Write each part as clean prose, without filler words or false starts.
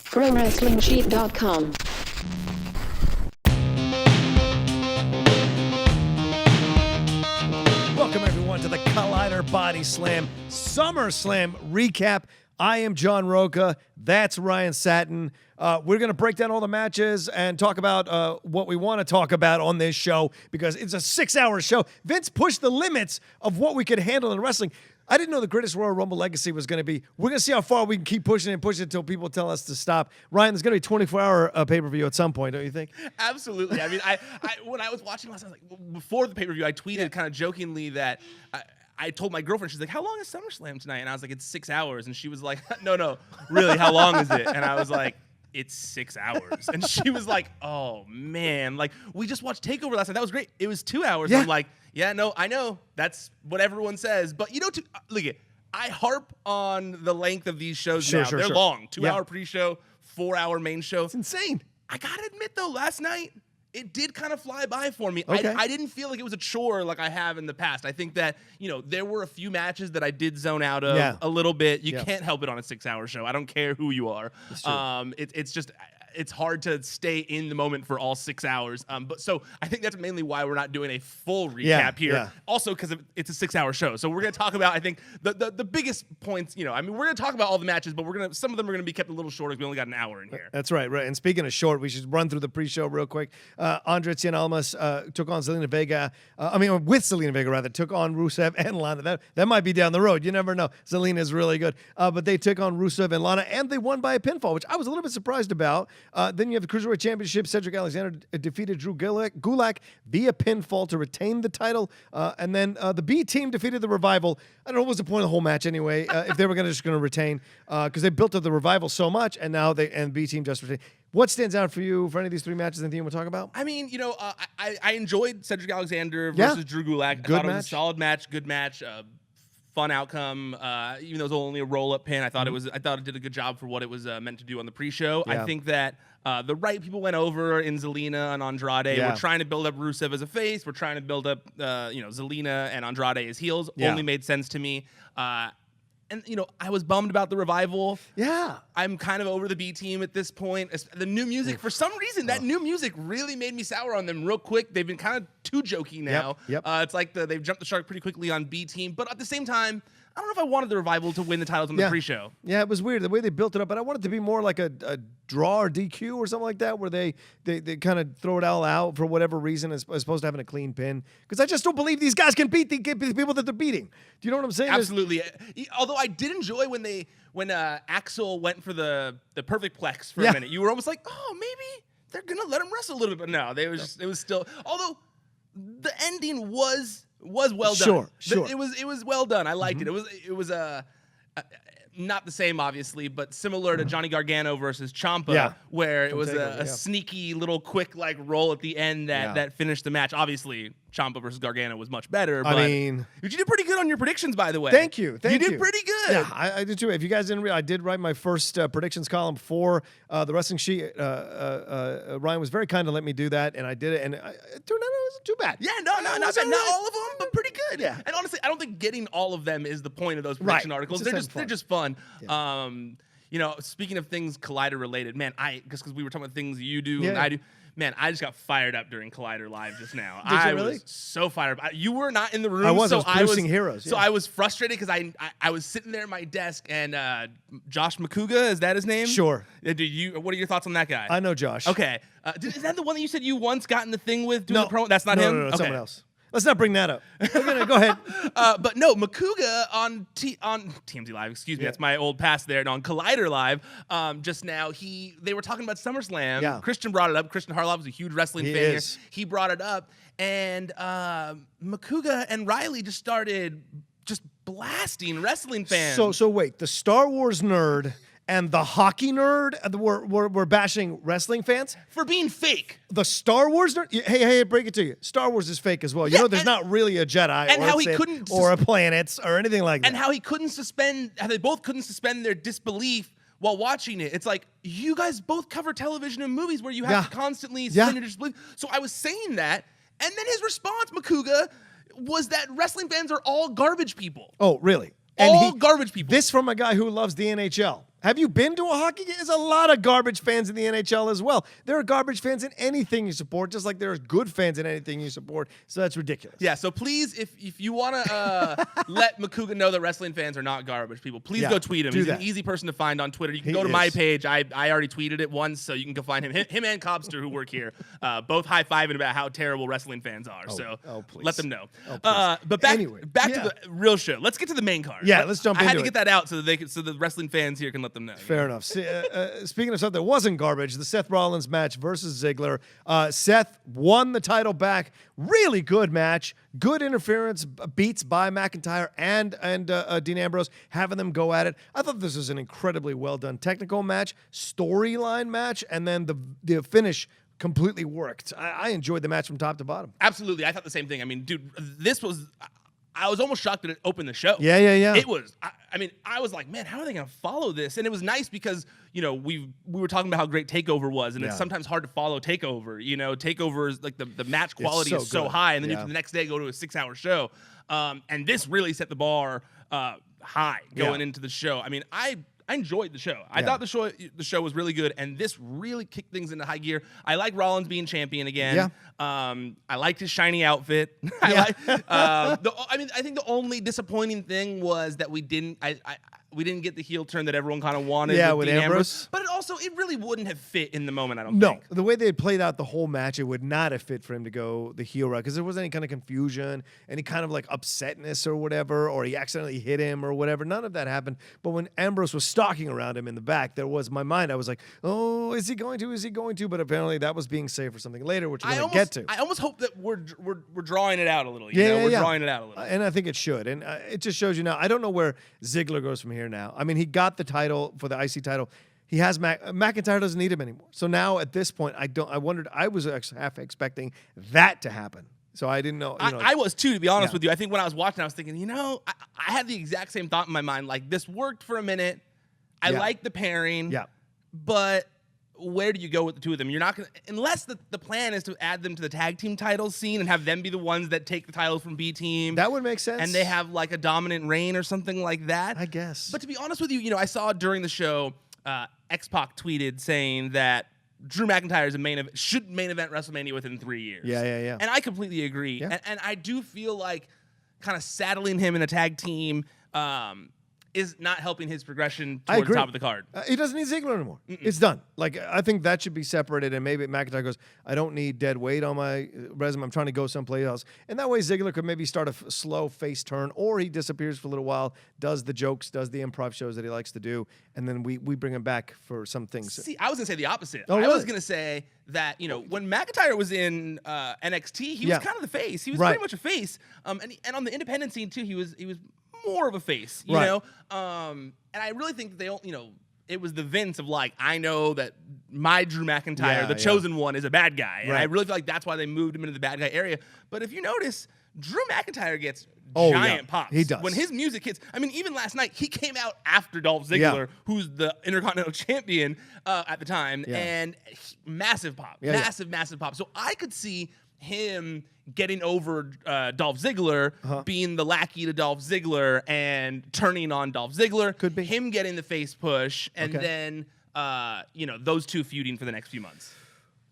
ProWrestlingSheet.com. Welcome, everyone, to the Collider Bodyslam SummerSlam recap. I am John Rocha. That's Ryan Satin. We're going to break down all the matches and talk about what we want to talk about on this show because it's a 6-hour show. Vince pushed the limits of what we could handle in wrestling. I didn't know the Greatest Royal Rumble Legacy was going to be. We're going to see how far we can keep pushing it until people tell us to stop. Ryan, there's going to be a 24-hour pay-per-view at some point, don't you think? Absolutely. I mean, I when I was watching last, I was like, before the pay-per-view, I tweeted kind of jokingly that I told my girlfriend, she's like, how long is SummerSlam tonight? And I was like, it's 6 hours. And she was like, no, really, how long is it? And I was like, it's 6 hours. And she was like, oh, man. Like, we just watched TakeOver last night. That was great. It was 2 hours. Yeah. I'm like, yeah, no, I know. That's what everyone says. But, you know, look, I harp on the length of these shows now. They're long. 2-hour pre-show, 4-hour main show. It's insane. I got to admit, though, last night, it did kind of fly by for me. Okay. I didn't feel like it was a chore like I have in the past. I think that, there were a few matches that I did zone out of a little bit. You can't help it on a 6-hour show. I don't care who you are. It's just... It's hard to stay in the moment for all 6 hours. But so I think that's mainly why we're not doing a full recap here. Yeah. Also, because it's a 6-hour show. So we're going to talk about, I think, the biggest points. We're going to talk about all the matches, but some of them are going to be kept a little shorter because we only got an hour in here. That's right. And speaking of short, we should run through the pre-show real quick. Andre Cien Almas took on Zelina Vega. With Zelina Vega, rather, took on Rusev and Lana. That might be down the road. You never know. Zelina is really good. But they took on Rusev and Lana, and they won by a pinfall, which I was a little bit surprised about. Then you have the Cruiserweight Championship. Cedric Alexander defeated Drew Gulak via pinfall to retain the title. And then the B team defeated the Revival. I don't know what was the point of the whole match anyway, if they were just going to retain, because they built up the Revival so much, and now B team just retained. What stands out for you for any of these three matches? Anything you want to talk about? I mean, I enjoyed Cedric Alexander versus Drew Gulak. Good I thought match. It was a solid match, good match. Fun outcome, even though it was only a roll-up pin. I thought it did a good job for what it was meant to do on the pre-show. Yeah. I think that the right people went over in Zelina and Andrade. Yeah. We're trying to build up Rusev as a face. We're trying to build up, Zelina and Andrade as heels. Yeah. Only made sense to me. And, I was bummed about the Revival. Yeah. I'm kind of over the B team at this point. The new music, for some reason, that new music really made me sour on them real quick. They've been kind of too jokey now. Yep. It's like they've jumped the shark pretty quickly on B team. But at the same time, I don't know if I wanted the Revival to win the titles on the pre-show. Yeah, it was weird the way they built it up, but I wanted it to be more like a draw or DQ or something like that, where they kind of throw it all out for whatever reason, as opposed to having a clean pin. Because I just don't believe these guys can beat the people that they're beating. Do you know what I'm saying? Absolutely. Although I did enjoy when Axel went for the perfect plex for a minute. You were almost like, oh, maybe they're gonna let him wrestle a little bit. But no, it was still. Although the ending was well done. Sure. It was well done. I liked it. It was not the same, obviously, but similar to Johnny Gargano versus Ciampa, where it was a sneaky little quick roll at the end that finished the match. Obviously, Ciampa versus Gargano was much better. But you did pretty good on your predictions, by the way. Thank you. You did pretty good. Yeah, I did too. If you guys didn't realize, I did write my first predictions column for the Wrestling Sheet. Ryan was very kind to let me do that, and I did it, and it turned out it wasn't too bad. Yeah, not bad. Not all of them, but pretty good. Yeah. And honestly, I don't think getting all of them is the point of those prediction articles. They're just fun. Yeah. Speaking of things Collider related, man, because we were talking about things you do and I do. Man, I just got fired up during Collider Live just now. Did you really? Was so fired up. You were not in the room. I was producing Heroes. So I was frustrated because I was sitting there at my desk and Josh McCouga, is that his name? Sure. What are your thoughts on that guy? I know Josh. Okay. Is that the one that you said you once got in the thing with doing the promo? That's not him? No, okay. Someone else. Let's not bring that up. Go ahead. But no, McCouga on TMZ Live, that's my old past there, and on Collider Live, just now, they were talking about SummerSlam. Yeah. Christian brought it up. Christian Harloff is a huge wrestling fan here. He brought it up, and McCouga and Riley just started blasting wrestling fans. So wait, the Star Wars nerd and the hockey nerd were bashing wrestling fans for being fake. The Star Wars nerd, hey, break it to you. Star Wars is fake as well. You know, there's not really a Jedi and how he couldn't or a planet or anything like that. And how they both couldn't suspend their disbelief while watching it. It's like, you guys both cover television and movies where you have to constantly suspend your disbelief. So I was saying that, and then his response, McCouga, was that wrestling fans are all garbage people. Oh, really? All garbage people. This from a guy who loves the NHL. Have you been to a hockey game? There's a lot of garbage fans in the NHL as well. There are garbage fans in anything you support, just like there are good fans in anything you support. So that's ridiculous. Yeah, so please, if you want to let Makuga know that wrestling fans are not garbage people, please go tweet him. He's an easy person to find on Twitter. You can go to my page. I already tweeted it once, so you can go find him. Him and Cobster, who work here, both high-fiving about how terrible wrestling fans are. Please. Let them know. But back to the real show. Let's get to the main card. Yeah, let's jump into it. I had to get that out so the wrestling fans here can let them know. Fair enough. Speaking of stuff that wasn't garbage, the Seth Rollins match versus Ziggler. Seth won the title back. Really good match. Good interference, beats by McIntyre and Dean Ambrose, having them go at it. I thought this was an incredibly well done technical match, storyline match, and then the finish completely worked. I enjoyed the match from top to bottom. Absolutely. I thought the same thing. I mean, dude, this was... I was almost shocked that it opened the show. Yeah. It was. I was like, man, how are they going to follow this? And it was nice because we were talking about how great Takeover was, and it's sometimes hard to follow Takeover. Takeover is like the match quality is so high, and then you have to the next day go to a 6-hour show. And this really set the bar high going into the show. I mean, I enjoyed the show. I thought the show was really good, and this really kicked things into high gear. I like Rollins being champion again. Yeah. I liked his shiny outfit. I think the only disappointing thing was that we didn't get the heel turn that everyone kind of wanted. Yeah, with with Dean Ambrose. But it really wouldn't have fit in the moment, I don't think. No, the way they had played out the whole match, it would not have fit for him to go the heel route because there wasn't any kind of confusion, any kind of like upsetness or whatever, or he accidentally hit him or whatever. None of that happened. But when Ambrose was stalking around him in the back, there was my mind. I was like, oh, is he going to? Is he going to? But apparently that was being saved for something later, which we're going to get to. I almost hope that we're drawing it out a little. We're drawing it out a little. And I think it should. And it just shows you now. I don't know where Ziggler goes from here now. I mean, he got the title for the IC title. He has McIntyre doesn't need him anymore. So now at this point, I was half expecting that to happen. So I didn't know. I was too, to be honest with you. I think when I was watching, I was thinking, I had the exact same thought in my mind. Like, this worked for a minute. I like the pairing. Yeah. But where do you go with the two of them? You're not going to, unless the plan is to add them to the tag team titles scene and have them be the ones that take the titles from B team. That would make sense. And they have like a dominant reign or something like that. I guess. But to be honest with you, I saw during the show, X-Pac tweeted saying that Drew McIntyre should main event WrestleMania within 3 years. Yeah. And I completely agree. Yeah. And I do feel like kind of saddling him in a tag team is not helping his progression towards the top of the card. He doesn't need Ziggler anymore. It's done. Like, I think that should be separated, and maybe McIntyre goes, I don't need dead weight on my resume. I'm trying to go someplace else. And that way Ziggler could maybe start a slow face turn, or he disappears for a little while, does the jokes, does the improv shows that he likes to do, and then we bring him back for some things. See, I was going to say the opposite. Oh, really? I was going to say that, when McIntyre was in NXT, he was kind of the face. He was pretty much a face. And on the independent scene, too, he was more of a face, you know? And I really think that it was the Vince of like, I know that my Drew McIntyre, the chosen one, is a bad guy. And I really feel like that's why they moved him into the bad guy area. But if you notice, Drew McIntyre gets giant pops. He does. When his music hits, I mean, even last night, he came out after Dolph Ziggler, who's the Intercontinental Champion at the time, and massive pop. Massive pop. So I could see him getting over Dolph Ziggler, being the lackey to Dolph Ziggler, and turning on Dolph Ziggler. Could be. Him getting the face push, and then, those two feuding for the next few months.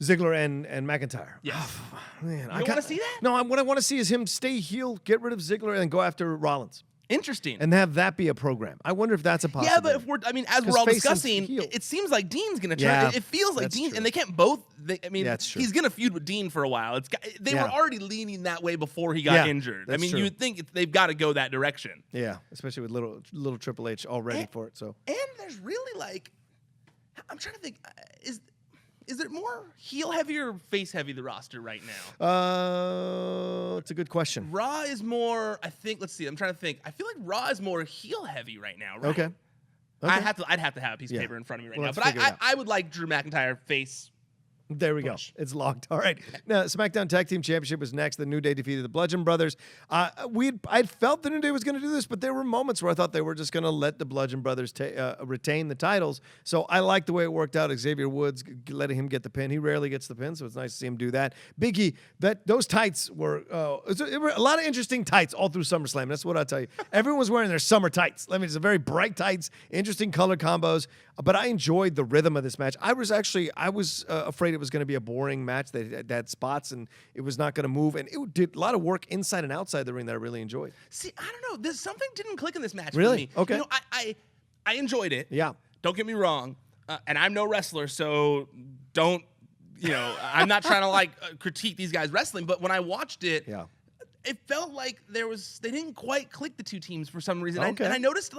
Ziggler and McIntyre. Yes. Oh, man, you want to see that? No, what I want to see is him stay heel, get rid of Ziggler, and go after Rollins. Interesting. And have that be a program. I wonder if that's a possibility. Yeah, but as we're all discussing, it seems like Dean's going to turn. Yeah, it feels like Dean, true. and they can't both. That's true. He's going to feud with Dean for a while. They were already leaning that way before he got injured. True. You would think they've got to go that direction. Yeah, especially with little Triple H all ready for it. So. And there's really I'm trying to think, is there more heel heavy or face heavy the roster right now? It's a good question. Raw is more, I think, let's see, I'm trying to think. I feel like Raw is more heel heavy right now, right? Okay. I'd have to have a piece of paper in front of me right now. But I would like Drew McIntyre face There we go. It's locked. All right. Now, SmackDown Tag Team Championship was next. The New Day defeated the Bludgeon Brothers. I'd felt the New Day was going to do this, but there were moments where I thought they were just going to let the Bludgeon Brothers retain the titles. So I like the way it worked out. Xavier Woods letting him get the pin. He rarely gets the pin, so it's nice to see him do that. Big E, those tights were a lot of interesting tights all through SummerSlam. That's what I'll tell you. Everyone was wearing their summer tights. I mean, it's a very bright tights, interesting color combos. But I enjoyed the rhythm of this match. I was afraid it was going to be a boring match. They had spots and it was not going to move. And it did a lot of work inside and outside the ring that I really enjoyed. See, I don't know. There's something didn't click in this match really? for me. Okay. You know, I enjoyed it. Yeah. Don't get me wrong. And I'm no wrestler, so don't, I'm not trying to critique these guys wrestling. But when I watched it, yeah. It felt like they didn't quite click the two teams for some reason. Okay. And I noticed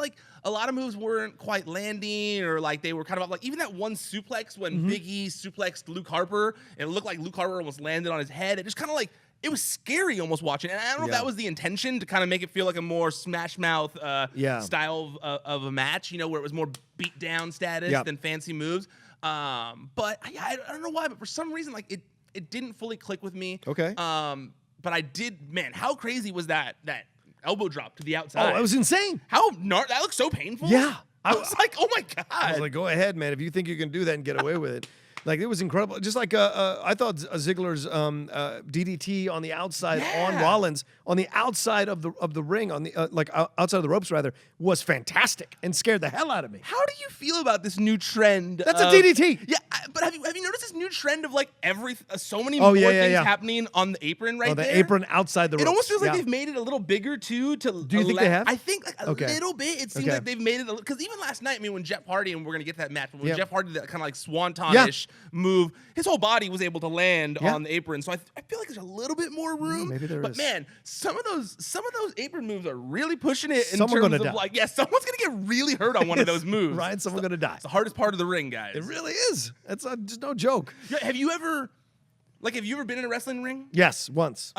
a lot of moves weren't quite landing, or they were kind of even that one suplex when Big E suplexed Luke Harper, and it looked like Luke Harper almost landed on his head. It just kind of it was scary almost watching. And I don't know if that was the intention to kind of make it feel like a more Smash Mouth style of a match, where it was more beat down status than fancy moves. But I don't know why, but for some reason it didn't fully click with me. Okay. But I did, man, how crazy was that elbow drop to the outside? Oh, it was insane. That looked so painful. Yeah. I was like, oh my God. I was like, go ahead, man. If you think you can do that and get away with it. It was incredible. Just like I thought Ziggler's DDT on the outside on Rollins, on the outside of the ring, on the outside of the ropes rather, was fantastic and scared the hell out of me. How do you feel about this new trend? That's a DDT. Yeah, but have you noticed this new trend of so many more things happening on the apron right there? The apron outside the ropes. It almost feels like they've made it a little bigger too. Do you think they have? I think a little bit. It seems like they've made it because even last night, when Jeff Hardy, and we're gonna get to that match, but when Jeff Hardy did that kind of swanton-ish move, his whole body was able to land on the apron. So I feel like there's a little bit more room. Maybe there is. But man, some of those apron moves are really pushing it in Someone's terms gonna of die. someone's gonna get really hurt on one of those moves. Ryan, someone's gonna die. It's the hardest part of the ring, guys. It really is. It's just no joke. Yeah, have you ever been in a wrestling ring? Yes, once.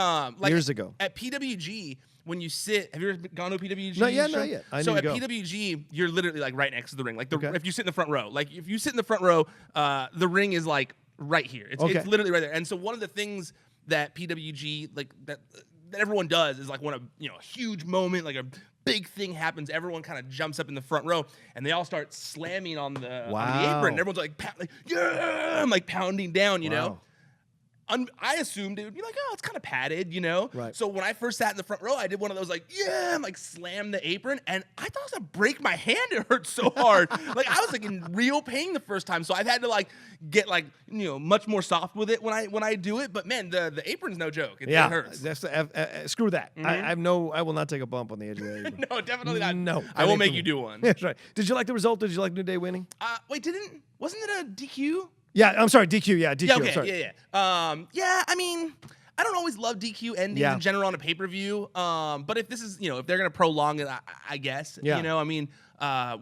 Years ago. At PWG, when you sit, have you ever gone to a PWG? Not yet, show? not yet. I So need at to go. PWG, you're literally right next to the ring. If you sit in the front row, if you sit in the front row, the ring is right here. It's literally right there. And so one of the things that PWG that everyone does is when a huge moment, a big thing happens, everyone kind of jumps up in the front row and they all start slamming on the apron. And everyone's I'm pounding down, you know. I assumed it would be oh, it's kind of padded, Right. So when I first sat in the front row, I did one of those slam the apron, and I thought I was gonna break my hand. It hurt so hard. I was in real pain the first time. So I've had to get much more soft with it when I do it. But man, the apron's no joke. It hurts. That's screw that. I will not take a bump on the edge of the apron. No, definitely not. No, I won't make you do one. That's right. Did you like the result? Did you like New Day winning? Wait, wasn't it a DQ? Yeah, I'm sorry, DQ. Yeah, DQ. Yeah, okay, I'm sorry. yeah. I mean, I don't always love DQ endings in general on a pay-per-view. But if this is, if they're gonna prolong it, I guess. Yeah. I mean,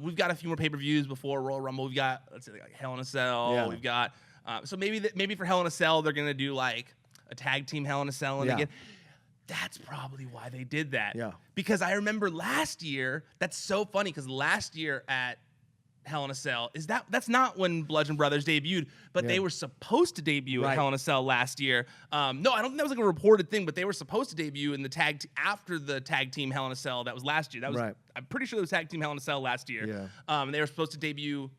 we've got a few more pay-per-views before Royal Rumble. We've got, let's say, Hell in a Cell. Yeah. We've got, so maybe for Hell in a Cell they're gonna do a tag team Hell in a Cell, and again, that's probably why they did that. Yeah. Because I remember last year. That's so funny because last year at Hell in a Cell that's not when Bludgeon Brothers debuted, but they were supposed to debut at Hell in a Cell last year. No, I don't think that was a reported thing, but they were supposed to debut in the after the tag team Hell in a Cell that was last year. That was I'm pretty sure it was tag team Hell in a Cell last year. Yeah. And they were supposed to debut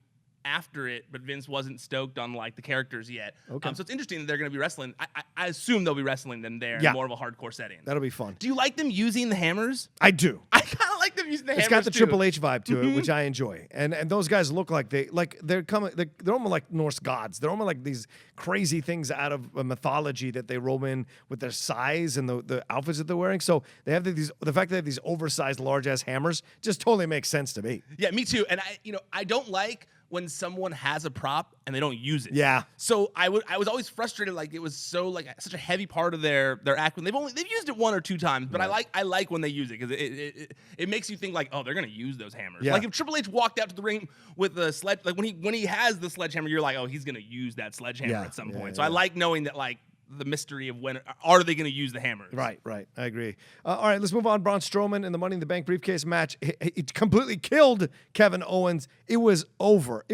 after it, but Vince wasn't stoked on the characters yet. Okay. So it's interesting that they're going to be wrestling. I assume they'll be wrestling them there in more of a hardcore setting. That'll be fun. Do you like them using the hammers? I do. I kind of like them using the hammers. It's got the too. Triple H vibe to it, which I enjoy. And those guys look like they're almost like Norse gods. They're almost like these crazy things out of a mythology that they roll in with their size and the outfits that they're wearing. So they have the fact that they have these oversized large ass hammers just totally makes sense to me. Yeah, me too. And I don't like when someone has a prop and they don't use it. Yeah. So I was always frustrated, it was so such a heavy part of their act when they've used it one or two times, but I like when they use it because it makes you think oh, they're gonna use those hammers. Yeah. If Triple H walked out to the ring with the sledge, when he has the sledgehammer, you're oh, he's gonna use that sledgehammer at some point. So I like knowing that the mystery of when are they going to use the hammers. Right. I agree. All right, let's move on. Braun Strowman in the Money in the Bank briefcase match. He completely killed Kevin Owens. It was over.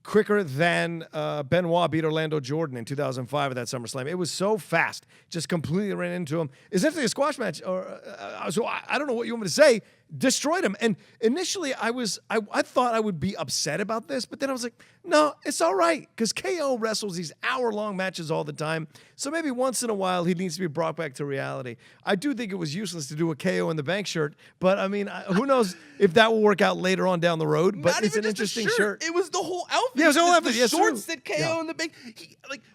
quicker than Benoit beat Orlando Jordan in 2005 at that SummerSlam. It was so fast, just completely ran into him. Essentially a squash match, or so I don't know what you want me to say. Destroyed him. And initially, I thought I would be upset about this, but then I was like, no, it's all right, because KO wrestles these hour-long matches all the time. So maybe once in a while he needs to be brought back to reality. I do think it was useless to do a KO in the bank shirt, but I mean, who knows if that will work out later on down the road. But it's an interesting shirt. It was the whole outfit. Yeah, it was the whole outfit. The Yes, shorts true. that KO in the bank.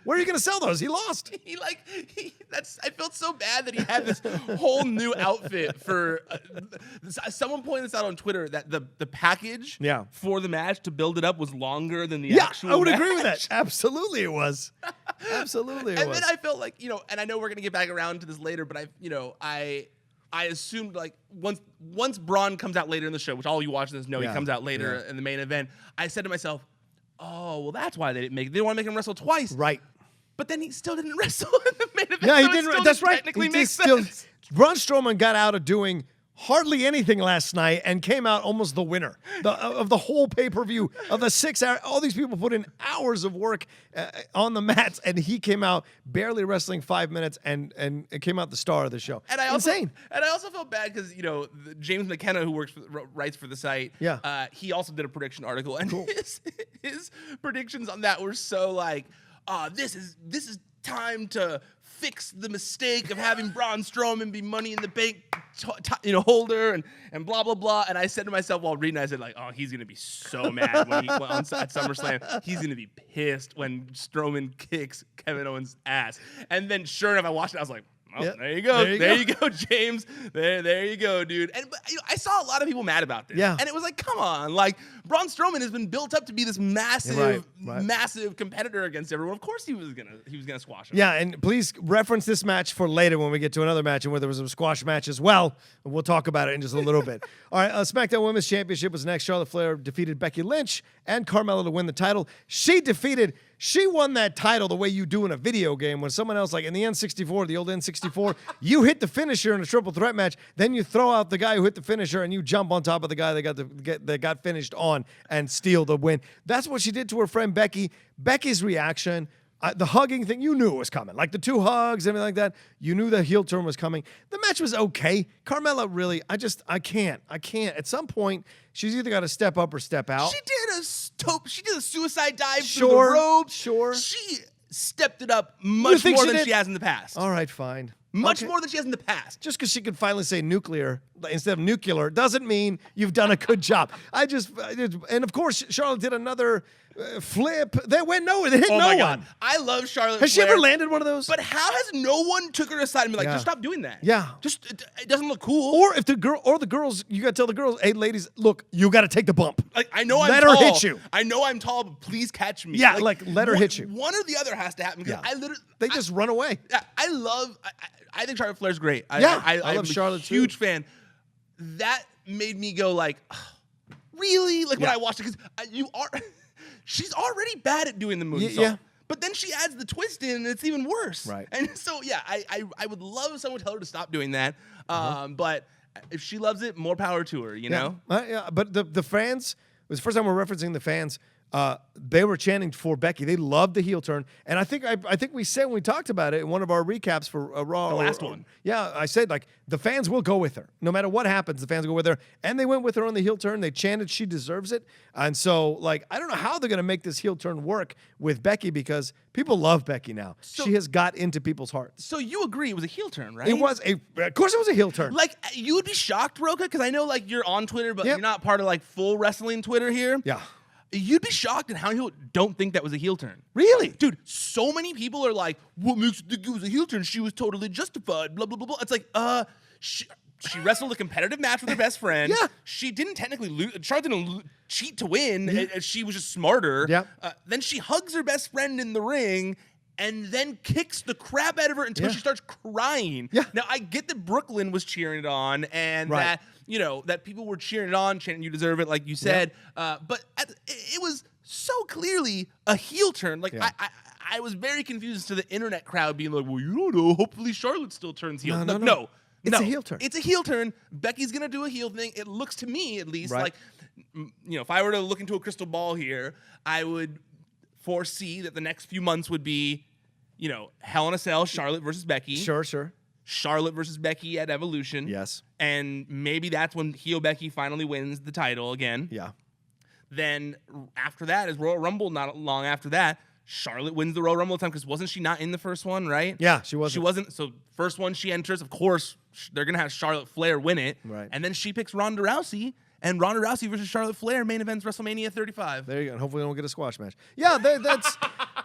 Where are you going to sell those? He lost. I felt so bad that he had this whole new outfit for. Someone pointed this out on Twitter that the package for the match to build it up was longer than the actual match. I would agree with match. that. Absolutely it was. Absolutely it was. And then I felt like, and I know we're going to get back around to this later, but I assumed like once Braun comes out later in the show, which all you watching this know he comes out later in the main event, I said to myself, oh, well, that's why they didn't make it. They didn't want to make him wrestle twice. Right. But then he still didn't wrestle in the main event. Yeah, he so didn't. That's right. Technically makes sense. Braun Strowman got out of doing hardly anything last night and came out almost the winner of the whole pay-per-view of the 6 hour. All these people put in hours of work on the mats, and he came out barely wrestling 5 minutes and it came out the star of the show. And I Insane. also felt bad because James McKenna, who writes for the site, he also did a prediction article, and his predictions on that were so like, this is time to fix the mistake of having Braun Strowman be Money in the Bank holder and blah blah blah. And I said to myself while reading, I said like, oh, he's gonna be so mad when at SummerSlam. He's gonna be pissed when Strowman kicks Kevin Owens' ass. And then sure enough, I watched it. I was like, oh, there you go. There you go, James. There you go, dude. And I saw a lot of people mad about this. Yeah. And it was like, come on. Like, Braun Strowman has been built up to be this massive, massive competitor against everyone. Of course he was gonna squash him. Yeah, and please reference this match for later when we get to another match and where there was a squash match as well. And we'll talk about it in just a little bit. All right, SmackDown Women's Championship was next. Charlotte Flair defeated Becky Lynch and Carmella to win the title. She won that title the way you do in a video game when someone else, like in the N64, the old N64, you hit the finisher in a triple threat match, then you throw out the guy who hit the finisher and you jump on top of the guy that got finished on and steal the win. That's what she did to her friend Becky. Becky's reaction, the hugging thing, you knew it was coming. Like the 2 hugs, everything like that. You knew the heel turn was coming. The match was okay. Carmella really, I can't. At some point, she's either got to step up or step out. She did a suicide dive through the ropes. Sure. She stepped it up much more than she has in the past. All right, fine. Much more than she has in the past. Just because she could finally say nuclear instead of nuclear doesn't mean you've done a good job. And of course, Charlotte did another flip. They went nowhere. They hit no one. God. I love Charlotte. Has she ever landed one of those? But how has no one took her aside and been like, just stop doing that? Yeah. It doesn't look cool. Or if the girls, you got to tell the girls, hey, ladies, look, you got to take the bump. Like, I know let I'm tall. Let her hit you. I know I'm tall, but please catch me. Yeah, let her hit you. One or the other has to happen. Because they just run away. I think Charlotte Flair's great. I love Charlotte too. Huge fan. That made me go like, really? Like when I watched it, because she's already bad at doing the moonsault. Yeah. But then she adds the twist in, and it's even worse. Right. And so I would love someone to tell her to stop doing that. But if she loves it, more power to her. You know. But the fans. It was the first time we're referencing the fans. They were chanting for Becky. They loved the heel turn, and I think we said when we talked about it in one of our recaps for Raw. The last one. Yeah, I said like the fans will go with her no matter what happens. The fans will go with her, and they went with her on the heel turn. They chanted she deserves it, and so like I don't know how they're gonna make this heel turn work with Becky because people love Becky now. So, she has got into people's hearts. So you agree it was a heel turn, right? Of course it was a heel turn. Like you would be shocked, Rocha, because I know like you're on Twitter, but you're not part of like full wrestling Twitter here. Yeah. You'd be shocked at how people don't think that was a heel turn. Really? Dude, so many people are like, what makes it think it was a heel turn? She was totally justified, blah, blah, blah, blah. It's like, she wrestled a competitive match with her best friend. Yeah. She didn't technically lose. Charlotte didn't cheat to win. Yeah. She was just smarter. Yeah. Then she hugs her best friend in the ring and then kicks the crap out of her until she starts crying. Yeah. Now, I get that Brooklyn was cheering it on and that that people were cheering it on, chanting, you deserve it, like you said. But it was so clearly a heel turn. Like, I was very confused to the internet crowd being like, well, you don't know. Hopefully Charlotte still turns heel. No. It's a heel turn. It's a heel turn. Becky's going to do a heel thing. It looks to me, at least, like if I were to look into a crystal ball here, I would foresee that the next few months would be, Hell in a Cell, Charlotte versus Becky. Sure. Charlotte versus Becky at Evolution. Yes. And maybe that's when heel Becky finally wins the title again. Yeah. Then after that is Royal Rumble. Not long after that, Charlotte wins the Royal Rumble time because wasn't she not in the first one, right? Yeah, she wasn't. She wasn't. So first one she enters, of course, they're going to have Charlotte Flair win it. Right. And then she picks Ronda Rousey. And Ronda Rousey versus Charlotte Flair main events WrestleMania 35. There you go. And hopefully we don't get a squash match. Yeah,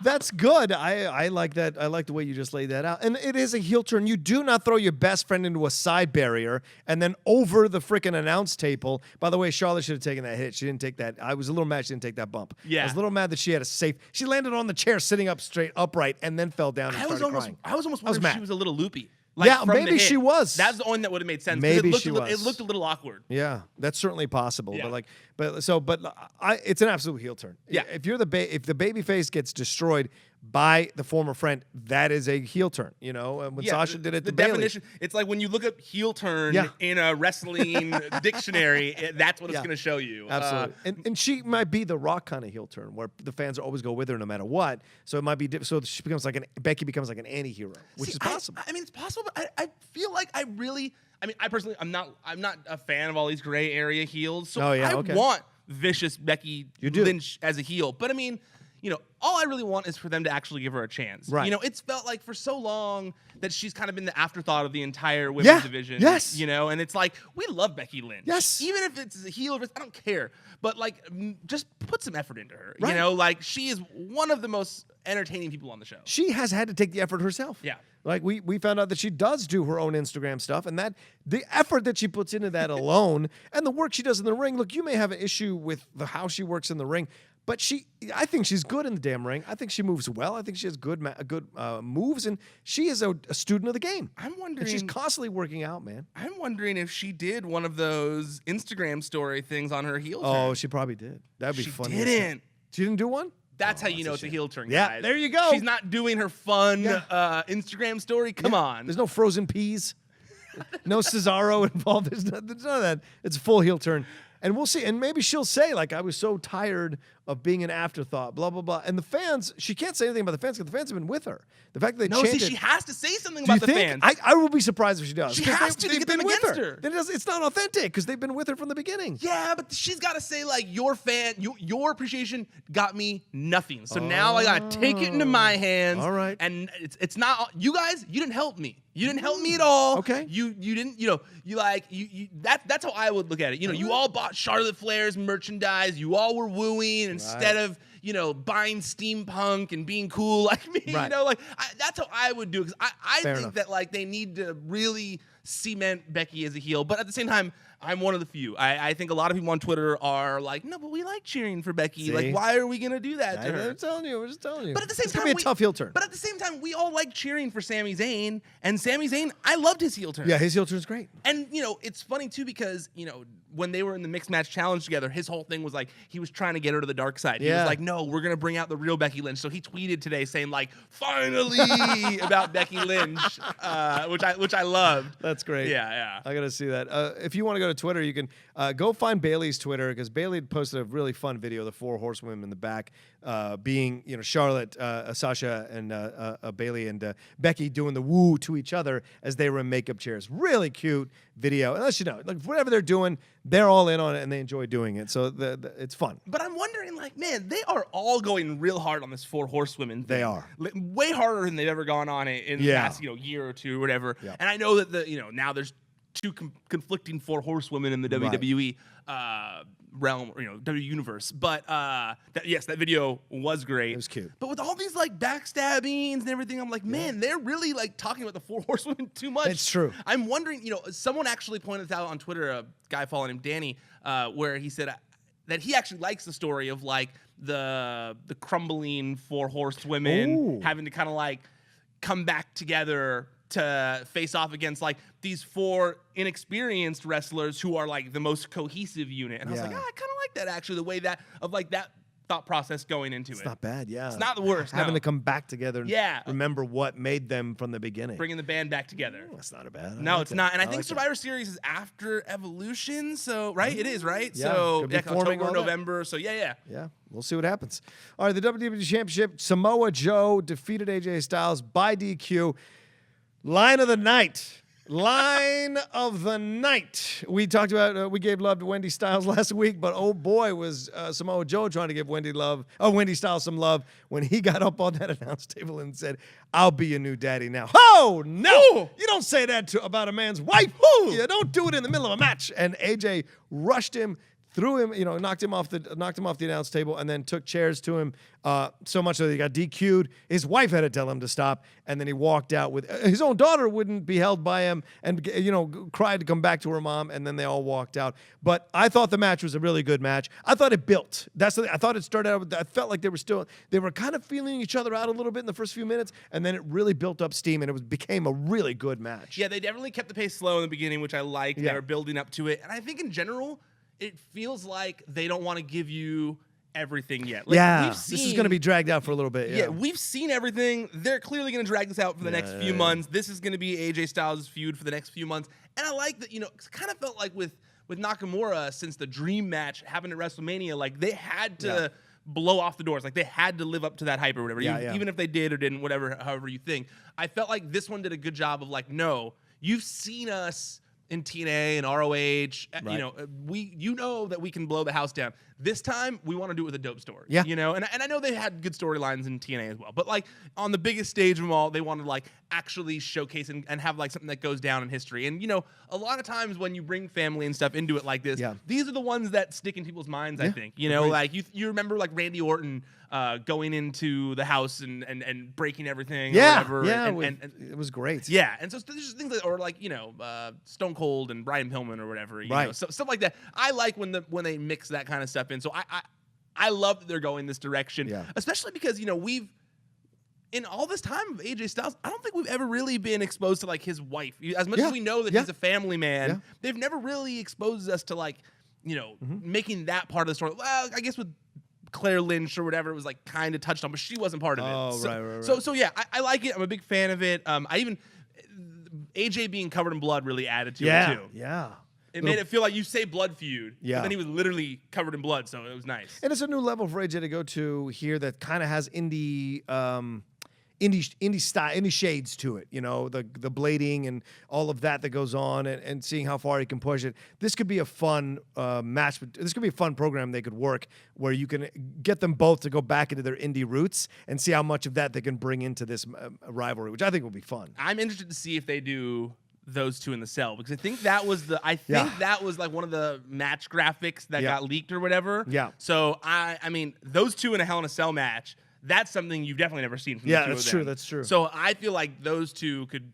that's good. I like that. I like the way you just laid that out. And it is a heel turn. You do not throw your best friend into a side barrier and then over the freaking announce table. By the way, Charlotte should have taken that hit. She didn't take that. I was a little mad she didn't take that bump. Yeah. I was a little mad that she had a safe. She landed on the chair sitting up straight, upright, and then fell down and started crying. I was almost wondering if she was a little loopy. Yeah, maybe she was. That's the only that would have made sense. Maybe she was. It looked a little awkward. Yeah, that's certainly possible. Yeah. It's an absolute heel turn. Yeah. If the baby face gets destroyed by the former friend, that is a heel turn. When Sasha did it to Bayley. Definition, it's like when you look up heel turn in a wrestling dictionary, that's what it's going to show you. Absolutely. And she might be the Rock kind of heel turn where the fans always go with her no matter what. So it might be so she becomes Becky becomes like an anti-hero, which is possible. I mean, it's possible, but I feel like I personally, I'm not a fan of all these gray area heels. So I want vicious Becky Lynch as a heel. But I mean, all I really want is for them to actually give her a chance. Right. It's felt like for so long that she's kind of been the afterthought of the entire women's division. Yes. And it's like, we love Becky Lynch. Yes. Even if it's a heel, I don't care. But just put some effort into her. Right. She is one of the most entertaining people on the show. She has had to take the effort herself. Yeah. We found out that she does do her own Instagram stuff, and that the effort that she puts into that alone and the work she does in the ring. Look, you may have an issue with how she works in the ring, but I think she's good in the damn ring. I think she moves well. I think she has good moves, and she is a student of the game. I'm wondering. And she's constantly working out, man. I'm wondering if she did one of those Instagram story things on her heel turn. Oh, she probably did. That'd be funny. She didn't. She didn't do one? That's how you know it's a heel turn, guys. Yeah, there you go. She's not doing her fun Instagram story. Come on. There's no frozen peas. No Cesaro involved. There's none of that. It's a full heel turn. And we'll see. And maybe she'll say, I was so tired of being an afterthought, blah, blah, blah. And the fans, she can't say anything about the fans because the fans have been with her. The fact that they chanted. She has to say something about the fans. I will be surprised if she does. She has to get them against her. It's not authentic because they've been with her from the beginning. Yeah, but she's got to say, your appreciation got me nothing. So now I got to take it into my hands. All right. And it's not, you guys, you didn't help me. You didn't help me at all. Okay. You didn't, that's how I would look at it. You all bought Charlotte Flair's merchandise. You all were wooing instead of, buying steampunk and being cool like me. Right. That's how I would do it. Because I think enough. that they need to really cement Becky as a heel. But at the same time, I'm one of the few. I think a lot of people on Twitter are like, no, but we like cheering for Becky. See? Why are we going to do that to her? We're just telling you. But at the same it's time, going to be a tough heel turn. But at the same time, we all like cheering for Sami Zayn. And Sami Zayn, I loved his heel turn. Yeah, his heel turn's great. And, it's funny, too, because, when they were in the Mixed Match Challenge together, his whole thing was he was trying to get her to the dark side. He was like, no, we're going to bring out the real Becky Lynch. So he tweeted today saying, finally, about Becky Lynch, which I loved. That's great. Yeah. I got to see that. If you want to go to Twitter, you can go find Bailey's Twitter because Bailey posted a really fun video of the 4 horsewomen in the back being, Charlotte, Sasha, and Bailey and Becky doing the woo to each other as they were in makeup chairs. Really cute video. Unless whatever they're doing, they're all in on it and they enjoy doing it. So it's fun. But I'm wondering, man, they are all going real hard on this 4 horsewomen thing. They are. Way harder than they've ever gone on it in the past, year or two or whatever. Yeah. And I know that now there's 2 conflicting 4 horsewomen in the WWE realm, W universe. But that video was great. It was cute. But with all these backstabbings and everything, I'm like, man, they're really talking about the 4 horsewomen too much. It's true. I'm wondering, someone actually pointed out on Twitter, a guy following him, Danny, where he said that he actually likes the story of the crumbling 4 horsewomen having to kind of come back together to face off against these 4 inexperienced wrestlers who are the most cohesive unit. And I was like, I kind of like that actually, the way that of that thought process going into it. It's not bad, yeah. It's not the worst. Having no. to come back together and Yeah. remember what made them from the beginning. Bringing the band back together. That's not a bad. No, it's not. And I think like Survivor Series is after Evolution, so right? It is, right? Yeah, So could be forming October, all that. November. So yeah. Yeah, we'll see what happens. All right, the WWE Championship, Samoa Joe defeated AJ Styles by DQ. Line of the night. Line of the night. We talked about, we gave love to Wendy Styles last week, but oh boy, was Samoa Joe trying to give Wendy Styles some love when he got up on that announce table and said, "I'll be your new daddy now." Oh, no. Ooh. You don't say that about a man's wife. Ooh. You don't do it in the middle of a match. And AJ rushed him, threw him, knocked him off the announce table, and then took chairs to him so much that he got DQ'd. His wife had to tell him to stop, and then he walked out with his own daughter wouldn't be held by him, and cried to come back to her mom, and then they all walked out. But I thought the match was a really good match. I thought it built. I thought it started out. I felt like they were kind of feeling each other out a little bit in the first few minutes, and then it really built up steam, and it became a really good match. Yeah, they definitely kept the pace slow in the beginning, which I liked. Yeah. They were building up to it. And I think in general, it feels like they don't want to give you everything yet. Like, this is going to be dragged out for a little bit. Yeah, we've seen everything. They're clearly going to drag this out for the next few months. This is going to be AJ Styles' feud for the next few months. And I like that, it kind of felt like with Nakamura, since the Dream match happened at WrestleMania, like they had to blow off the doors. Like they had to live up to that hype or whatever. Even if they did or didn't, however you think. I felt like this one did a good job of like, no, you've seen us in TNA and ROH, right. That we can blow the house down. This time, we want to do it with a dope story. Yeah. And I know they had good storylines in TNA as well, but like on the biggest stage of them all, they wanted to like actually showcase and have like something that goes down in history. And a lot of times when you bring family and stuff into it like this, these are the ones that stick in people's minds. I think like you remember like Randy Orton going into the house and breaking everything. Yeah, or whatever, and it was great. Yeah, and so there's just things that, or like Stone Cold and Brian Pillman or whatever, so stuff like that. I like when they mix that kind of stuff in. So I love that they're going this direction, especially because we've in all this time of AJ Styles, I don't think we've ever really been exposed to like his wife. As much as we know that he's a family man, they've never really exposed us to like making that part of the story. Well, I guess with Claire Lynch or whatever, it was like kind of touched on, but she wasn't part of it. Right. So yeah, I like it. I'm a big fan of it. AJ being covered in blood really added to it too. Yeah. It made it feel like you say blood feud, but then he was literally covered in blood, so it was nice. And it's a new level for AJ to go to here that kind of has indie style, indie shades to it. The blading and all of that goes on, and seeing how far he can push it. This could be a fun match. This could be a fun program they could work where you can get them both to go back into their indie roots and see how much of that they can bring into this rivalry, which I think will be fun. I'm interested to see if they do those two in the cell, because I think that was that was like one of the match graphics that got leaked or whatever. Yeah. So I mean those two in a Hell in a Cell match, that's something you've definitely never seen from the two of them. True. That's true. So I feel like those two could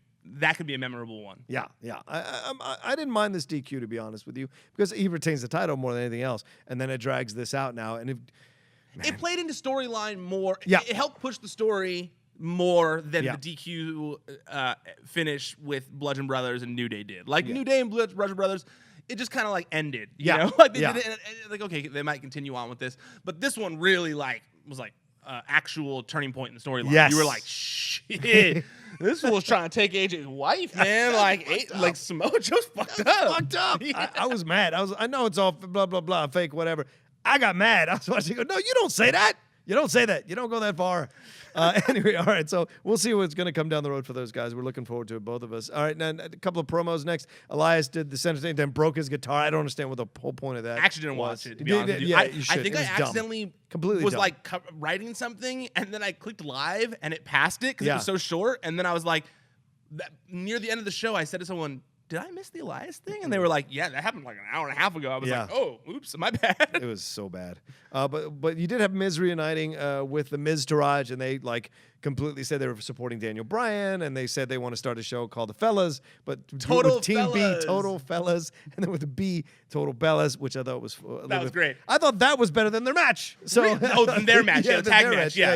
be a memorable one. Yeah. I didn't mind this DQ, to be honest with you, because he retains the title more than anything else, and then it drags this out now, and it played into storyline more. Yeah. It helped push the story more than the DQ finish with Bludgeon Brothers and New Day did. Like New Day and Bludgeon Brothers, it just kind of like ended. You know? Like they did it, and like okay, they might continue on with this, but this one really like was like actual turning point in the storyline. Yes. You were like, shit. This fool's trying to take AJ's wife, man. Like Samoa Joe's fucked up. Yeah. I was mad. I know it's all blah blah blah, fake, whatever. I got mad. I was watching. No, you don't say that. You don't say that. You don't go that far. Anyway, all right. So we'll see what's going to come down the road for those guys. We're looking forward to it, both of us. All right. Now, a couple of promos next. Elias did the center thing, then broke his guitar. I don't understand what the whole point of that. I actually didn't watch it, to be honest with you. Yeah, you should. I think I accidentally completely was dumb. like writing something, and then I clicked live, and it passed it because it was so short. And then I was like, near the end of the show, I said to someone, did I miss the Elias thing? And they were like, yeah, that happened like an hour and a half ago. I was like, oh, oops, my bad. It was so bad. But you did have Miz reuniting with the Miz Taraj, and they like completely said they were supporting Daniel Bryan, and they said they want to start a show called The Fellas, but Total with Team Fellas. B, Total Fellas, and then with the B, Total Bellas, which I thought was That was great. I thought that was better than their match. So than their match, the tag match. Yeah.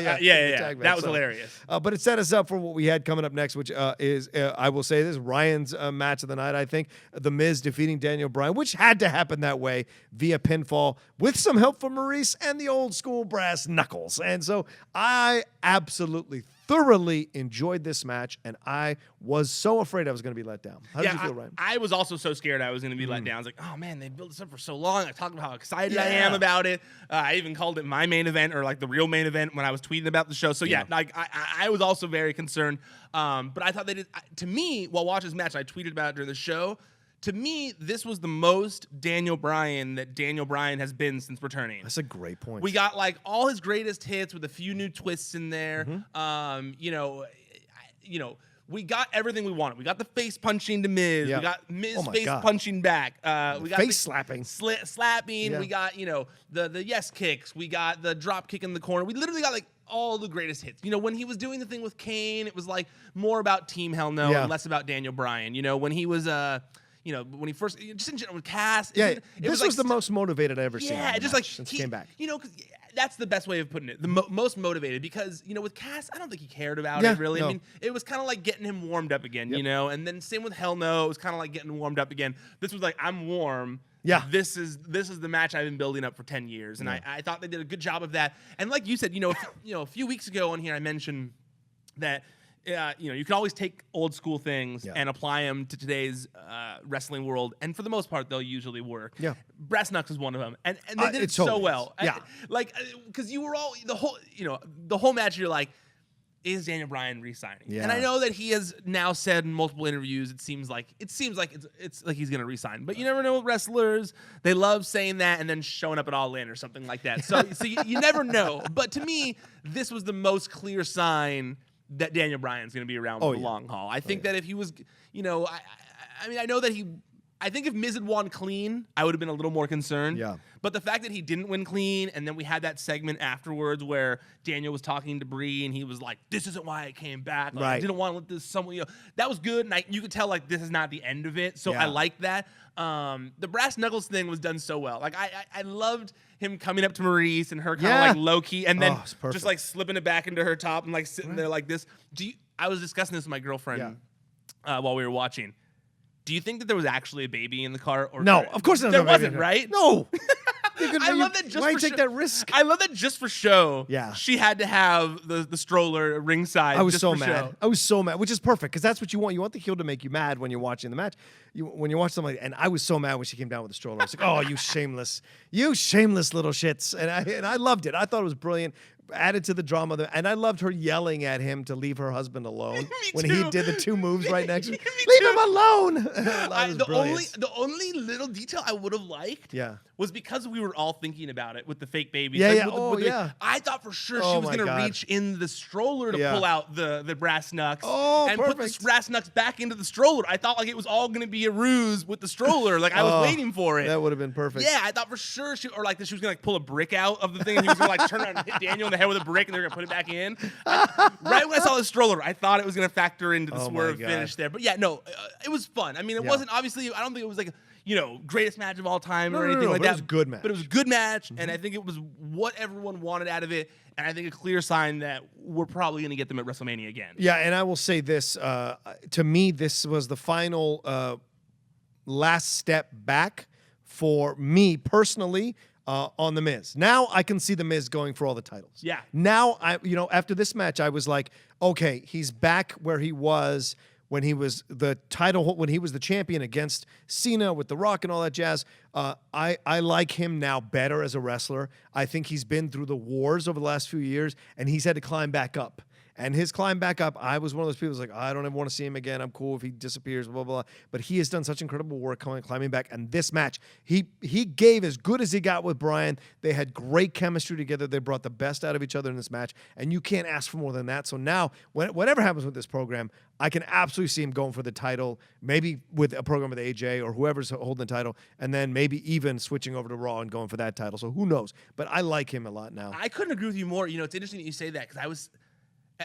Tag match. That was So, hilarious. but it set us up for what we had coming up next, which is, I will say this, Ryan's match of the night, I think. The Miz defeating Daniel Bryan, which had to happen that way via pinfall with some help from Maurice and the old school brass knuckles. And so I absolutely thoroughly enjoyed this match, and I was so afraid I was going to be let down. How did you feel, Ryan? I was also so scared I was going to be let down. I was like, oh man, they built this up for so long. I talked about how excited I am about it. I even called it my main event, or like the real main event, when I was tweeting about the show. So like I was also very concerned. But I thought they did. To me, while watching this match, I tweeted about it during the show. To me, this was the most Daniel Bryan that Daniel Bryan has been since returning. That's a great point. We got like all his greatest hits with a few new twists in there. We got everything we wanted. We got the face punching to Miz. Yeah. We got Miz face God. punching back. We got face slapping. Slapping. Yeah. We got, the yes kicks. We got the drop kick in the corner. We literally got like all the greatest hits. When he was doing the thing with Kane, it was like more about Team Hell No and less about Daniel Bryan. When he was when he first, just in general, with Cass. This was was the most motivated I ever seen. Yeah, just like since he came back. Cause that's the best way of putting it. The most motivated, because with Cass, I don't think he cared about Yeah, it really. no. I mean, it was kind of like getting him warmed up again, And then same with Hell No, it was kind of like getting warmed up again. This was like, I'm warm. Yeah. This is the match I've been building up for 10 years, and I thought they did a good job of that. And like you said, a few weeks ago on here, I mentioned that. You can always take old school things and apply them to today's wrestling world, and for the most part, they'll usually work. Yeah, Brass Knucks is one of them, and they did it so well. Yeah, because you were all the whole match. You're like, is Daniel Bryan re-signing? Yeah. And I know that he has now said in multiple interviews, it seems like it's like he's gonna re-sign, but you never know with wrestlers. They love saying that and then showing up at All In or something like that. So you never know. But to me, this was the most clear sign that Daniel Bryan's going to be around for the long haul. I think that if he was, I know that I think if Miz had won clean, I would have been a little more concerned. Yeah. But the fact that he didn't win clean, and then we had that segment afterwards where Daniel was talking to Brie, and he was like, "This isn't why I came back. Like, I didn't want to let this someone." That was good, and you could tell like this is not the end of it. So I like that. The brass knuckles thing was done so well. Like I loved him coming up to Maurice and her kind of like low key, and then just like slipping it back into her top and like sitting there like this. I was discussing this with my girlfriend while we were watching. Do you think that there was actually a baby in the car? Or no, of course there wasn't, right? No. I love that just why for take show. that risk? I love that just for show. Yeah. She had to have the stroller ringside. I was just so for mad. show. I was so mad, which is perfect because that's what you want. You want the heel to make you mad when you're watching the match. When you watch somebody, and I was so mad when she came down with the stroller. I was like, "Oh, you shameless little shits!" And I loved it. I thought it was brilliant. Added to the drama, and I loved her yelling at him to leave her husband alone when he did the two moves right next to him. Leave him alone. The only little detail I would have liked was because we were all thinking about it with the fake baby. I thought for sure she was going to reach in the stroller to pull out the brass knucks and put the brass knucks back into the stroller. I thought like it was all going to be a ruse with the stroller. Like I was waiting for it. That would have been perfect. Yeah, I thought for sure she was going to like pull a brick out of the thing, and he was going to like turn around and hit Daniel in the head with a brick, and they're going to put it back in. Right when I saw the stroller, I thought it was going to factor into the swerve finish there. But it was fun. I mean, it wasn't obviously. I don't think it was like greatest match of all time or anything like that. It was a good match. But it was a good match, and I think it was what everyone wanted out of it. And I think a clear sign that we're probably going to get them at WrestleMania again. Yeah, and I will say this: to me, this was the final last step back for me personally. On The Miz. Now I can see The Miz going for all the titles. Yeah. Now, after this match, I was like, okay, he's back where he was when he was the champion against Cena with The Rock and all that jazz. I like him now better as a wrestler. I think he's been through the wars over the last few years, and he's had to climb back up. And his climb back up, I was one of those people who's like, I don't ever want to see him again. I'm cool if he disappears, blah, blah, blah. But he has done such incredible work climbing back. And this match, he gave as good as he got with Bryan. They had great chemistry together. They brought the best out of each other in this match. And you can't ask for more than that. So now, whatever happens with this program, I can absolutely see him going for the title, maybe with a program with AJ or whoever's holding the title, and then maybe even switching over to Raw and going for that title. So who knows? But I like him a lot now. I couldn't agree with you more. It's interesting that you say that because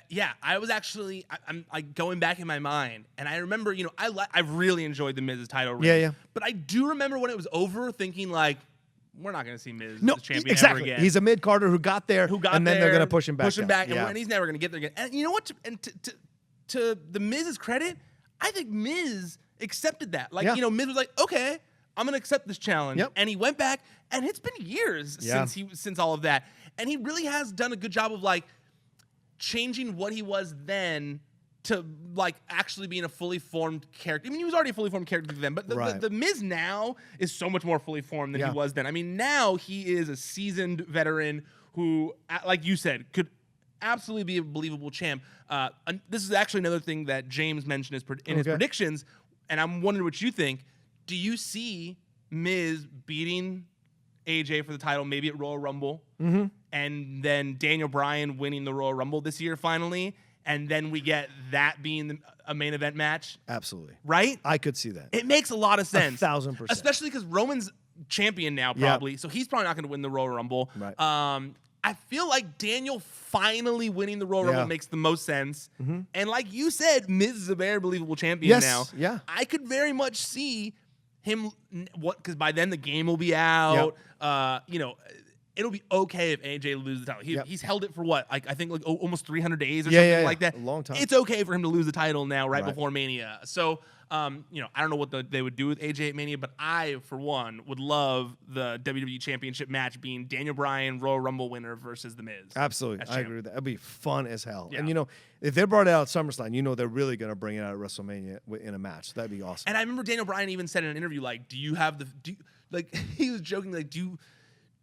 Yeah, I was actually I'm like going back in my mind, and I remember, I've really enjoyed the Miz's title reign. Yeah. But I do remember when it was over, thinking like, we're not going to see Miz No, as champion exactly. ever again. He's a mid-carder who got there, and then they're going to push him back. And he's never going to get there again. And you know what? To the Miz's credit, I think Miz accepted that. Like, Miz was like, okay, I'm going to accept this challenge. Yep. And he went back, and it's been years since all of that. And he really has done a good job of like changing what he was then to like actually being a fully formed character. I mean, he was already a fully formed character then, but the Miz now is so much more fully formed than he was then. I mean, now he is a seasoned veteran who, like you said, could absolutely be a believable champ. This is actually another thing that James mentioned in his predictions, and I'm wondering what you think. Do you see Miz beating AJ for the title, maybe at Royal Rumble, and then Daniel Bryan winning the Royal Rumble this year finally, and then we get that being a main event match? Absolutely. Right? I could see that. It makes a lot of sense. 1,000%. Especially because Roman's champion now, probably, so he's probably not going to win the Royal Rumble. Right. I feel like Daniel finally winning the Royal Rumble makes the most sense. And like you said, Miz is a very believable champion now. Yeah. I could very much see him, because by then the game will be out. It'll be okay if AJ loses the title. He's held it for what? Like I think like almost 300 days or something like that. A long time. It's okay for him to lose the title now, right before Mania. So, I don't know what they would do with AJ at Mania, but I, for one, would love the WWE Championship match being Daniel Bryan, Royal Rumble winner versus The Miz. Absolutely. I agree with that. That'd be fun as hell. Yeah. And, if they brought it out at SummerSlam, they're really going to bring it out at WrestleMania in a match. That'd be awesome. And I remember Daniel Bryan even said in an interview, like, he was joking, like, do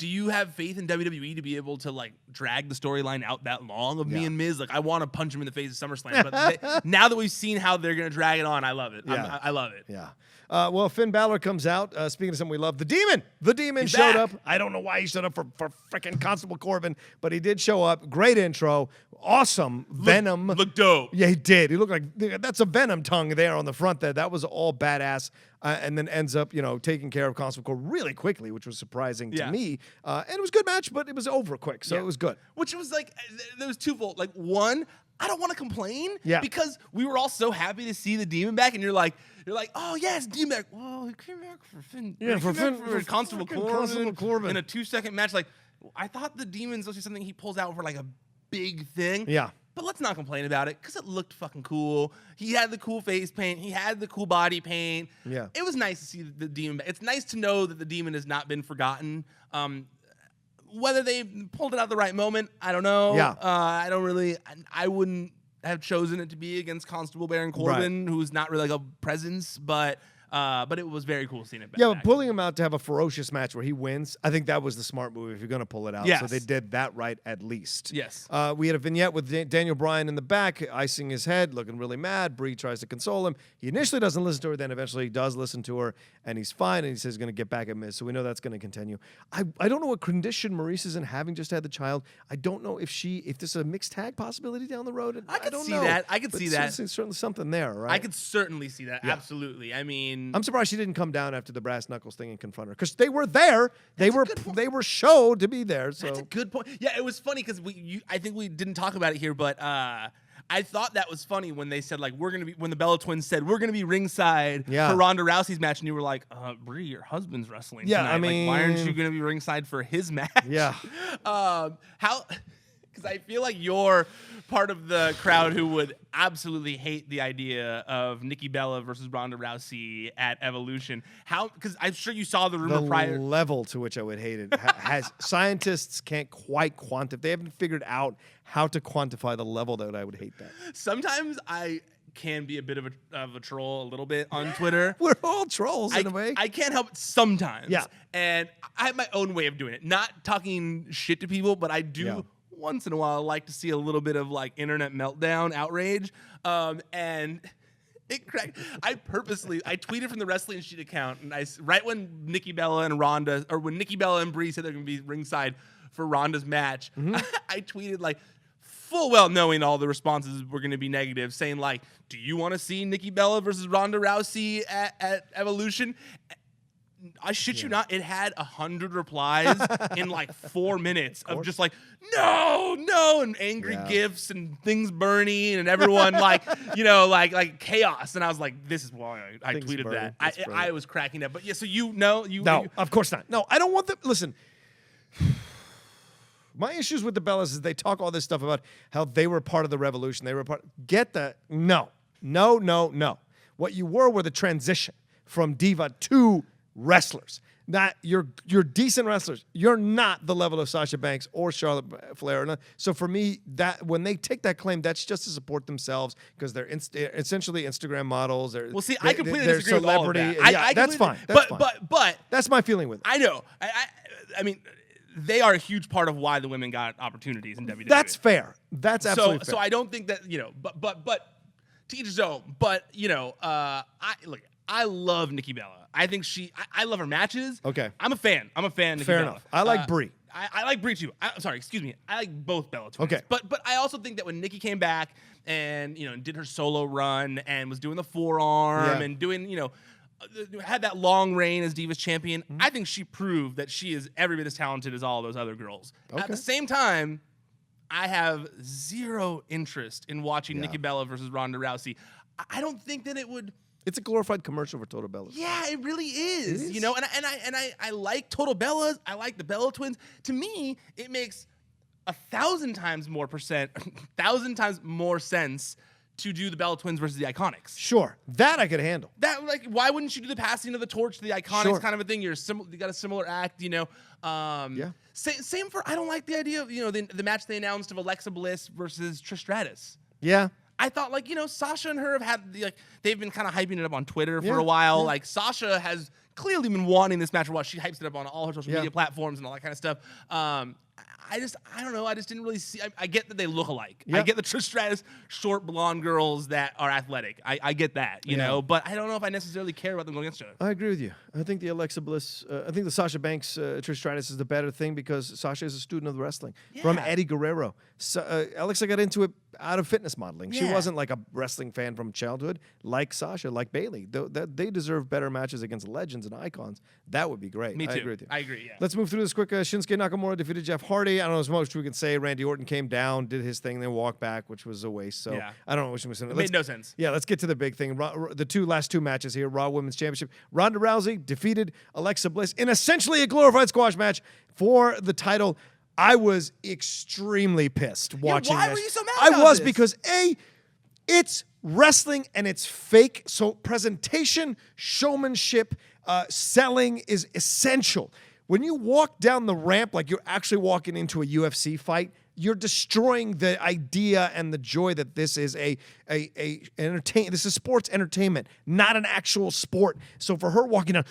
you have faith in WWE to be able to like drag the storyline out that long of me and Miz? Like, I want to punch him in the face of SummerSlam, but now that we've seen how they're going to drag it on, I love it. Yeah. I love it. Yeah. Well, Finn Balor comes out. Speaking of something we love, the Demon. The Demon He's showed back. up. I don't know why he showed up for freaking Constable Corbin, but he did show up. Great intro. Awesome. Venom. Look dope. Yeah, he did. He looked like that's a Venom tongue there on the front there. That was all badass. And then ends up, taking care of Constable Corbin really quickly, which was surprising to me. And it was a good match, but it was over quick, so it was good. Which was like, there was twofold. Like, one, I don't want to complain because we were all so happy to see the Demon back, and you're like, oh yes, Demon back. Well, he came back for Finn. Yeah, for Constable Corbin in a 2-second match. Like, I thought the Demon's supposed to be something he pulls out for like a big thing. Yeah. But let's not complain about it because it looked fucking cool. He had the cool face paint. He had the cool body paint. Yeah. It was nice to see the Demon back. It's nice to know that the Demon has not been forgotten. Whether they pulled it out at the right moment, I don't know. Yeah. I wouldn't have chosen it to be against Constable Baron Corbin, who's not really like a presence, but it was very cool seeing it back. Yeah, but pulling him out to have a ferocious match where he wins, I think that was the smart move if you're going to pull it out. Yes. So they did that right at least. Yes. We had a vignette with Daniel Bryan in the back, icing his head, looking really mad. Brie tries to console him. He initially doesn't listen to her, then eventually he does listen to her, and he's fine, and he says he's going to get back at Miz. So we know that's going to continue. I don't know what condition Maurice is in, having just had the child. I don't know if this is a mixed tag possibility down the road. I could don't see know. that. I could But see that. Certainly something there, right? I could certainly see that. Absolutely. I mean, I'm surprised she didn't come down after the brass knuckles thing and confront her, because they were there. They were showed to be there. So that's a good point. Yeah, it was funny because I think we didn't talk about it here, but I thought that was funny when they said, like, when the Bella Twins said, we're going to be ringside for Ronda Rousey's match. And you were like, Brie, your husband's wrestling tonight. I mean, like, why aren't you going to be ringside for his match? Yeah. Because I feel like you're part of the crowd who would absolutely hate the idea of Nikki Bella versus Ronda Rousey at Evolution. Because I'm sure you saw the rumor prior. The level to which I would hate it has scientists can't quite quantify. They haven't figured out how to quantify the level that I would hate that. Sometimes I can be a bit of a troll a little bit on Twitter. We're all trolls in a way. I can't help it sometimes. Yeah. And I have my own way of doing it. Not talking shit to people, but I do once in a while like to see a little bit of like internet meltdown, outrage. And it cracked. I tweeted from the Wrestling Sheet account, and right when Nikki Bella and Ronda, or when Nikki Bella and Brie said they're going to be ringside for Ronda's match, I tweeted like, full well knowing all the responses were going to be negative, saying like, do you want to see Nikki Bella versus Ronda Rousey at Evolution? I shit you not, it had 100 replies in like 4 minutes of just like, no, and angry gifs and things burning and everyone like, like chaos. And I was like, this is why I tweeted that. I was cracking up. But yeah, so No, of course not. No, I don't want them. Listen, my issues with the Bellas is they talk all this stuff about how they were part of the revolution. They were part. Get the no. What you were the transition from diva to wrestlers. Not you're decent wrestlers. You're not the level of Sasha Banks or Charlotte Flair. So for me, that when they take that claim, that's just to support themselves because they're essentially Instagram models. Well, see, I completely disagree with all of that. Yeah, that's fine. But that's my feeling with it. I know. I mean, they are a huge part of why the women got opportunities in WWE. That's fair. That's absolutely fair. So I don't think that but to each his own. But I love Nikki Bella. I think I love her matches. Okay. I'm a fan. Of Nikki Fair Bella. enough. I like Brie. I like Brie too. Sorry, excuse me. I like both Bella twins. Okay. But I also think that when Nikki came back and did her solo run and was doing the forearm and doing had that long reign as Divas champion, I think she proved that she is every bit as talented as all those other girls. Okay. At the same time, I have zero interest in watching Nikki Bella versus Ronda Rousey. I don't think that it would. It's a glorified commercial for Total Bellas. Yeah, it really is. And I like Total Bellas. I like the Bella twins. To me, it makes 1,000 times more sense to do the Bella twins versus the Iconics. Sure, that I could handle. That why wouldn't you do the passing of the torch to the Iconics kind of a thing? You got a similar act, Same for I don't like the idea of the match they announced of Alexa Bliss versus Trish Stratus. Yeah. I thought Sasha and her have had they've been kind of hyping it up on Twitter for a while. Like Sasha has clearly been wanting this match for a while. She hypes it up on all her social media platforms and all that kind of stuff. I don't know. I just didn't really see. I get that they look alike. I get the Trish Stratus short blonde girls that are athletic. I get that, you know. But I don't know if I necessarily care about them going against each other. I agree with you. I think the Alexa Bliss, I think the Sasha Banks Trish Stratus is the better thing because Sasha is a student of wrestling from Eddie Guerrero. So, Alexa got into it out of fitness modeling. She wasn't like a wrestling fan from childhood, like Sasha, like Bayley. They deserve better matches against legends and icons. That would be great. Me too. I agree with you. I agree. Yeah. Let's move through this quick. Shinsuke Nakamura defeated Jeff Hardy. I don't know as much we can say. Randy Orton came down, did his thing, then walked back, which was a waste. So I don't know which was. It made no sense. Yeah, let's get to the big thing. The last two matches here. Raw Women's Championship. Ronda Rousey defeated Alexa Bliss in essentially a glorified squash match for the title. I was extremely pissed watching this. Why were you so mad about this? Because it's wrestling and it's fake. So presentation, showmanship, selling is essential. When you walk down the ramp like you're actually walking into a UFC fight, you're destroying the idea and the joy that this is this is sports entertainment, not an actual sport. So for her walking down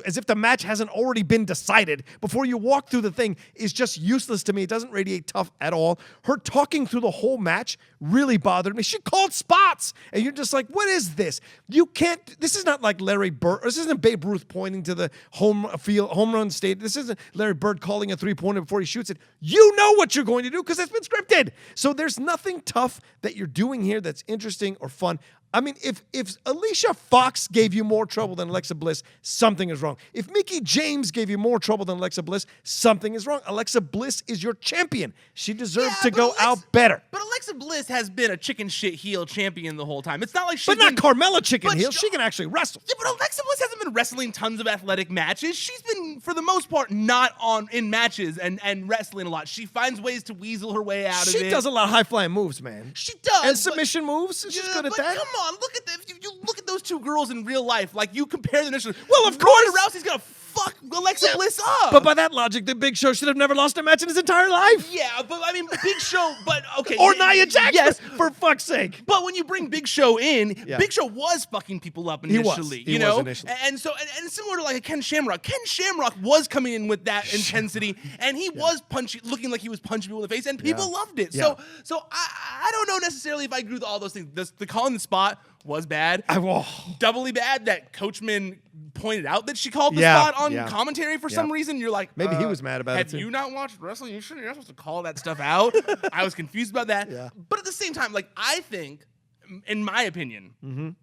as if the match hasn't already been decided before you walk through the thing is just useless to me. It doesn't radiate tough at all. Her talking through the whole match really bothered me. She called spots, and you're just like, what is this? You can't. This is not like Larry Bird. This isn't Babe Ruth pointing to the home run state. This isn't Larry Bird calling a 3-pointer before he shoots it. You know what you're going to do because it's been scripted. So there's nothing tough that you're doing here that's interesting or fun. I mean, if Alicia Fox gave you more trouble than Alexa Bliss, something is wrong. If Mickie James gave you more trouble than Alexa Bliss, something is wrong. Alexa Bliss is your champion. She deserves to go out better. But Alexa Bliss has been a chicken shit heel champion the whole time. It's not like she's But not Carmella chicken heel. She can actually wrestle. Yeah, but Alexa Bliss hasn't been wrestling tons of athletic matches. She's been, for the most part, not in matches and wrestling a lot. She finds ways to weasel her way out of it. She does a lot of high-flying moves, man. She does. And submission moves. She's good at that. Come on, look at if you look at those two girls in real life. Like, you compare them. Well, of course. Ronda Rousey's gonna fuck Alexa Bliss up. But by that logic, the Big Show should have never lost a match in his entire life. Yeah, but I mean, Big Show, but okay. Or Nia Jax, yes, for fuck's sake. But when you bring Big Show in, Big Show was fucking people up initially. He was initially. And so, and similar to like a Ken Shamrock. Ken Shamrock was coming in with that intensity, and he was looking like he was punching people in the face, and people loved it. Yeah. So I don't know necessarily if I agree with all those things. The call in the spot was bad. Doubly bad that Coachman pointed out that she called the spot on commentary for some reason. You're like, maybe he was mad about it too. Have you not watched wrestling? You're not supposed to call that stuff out. I was confused about that. Yeah. But at the same time, like, I think, in my opinion,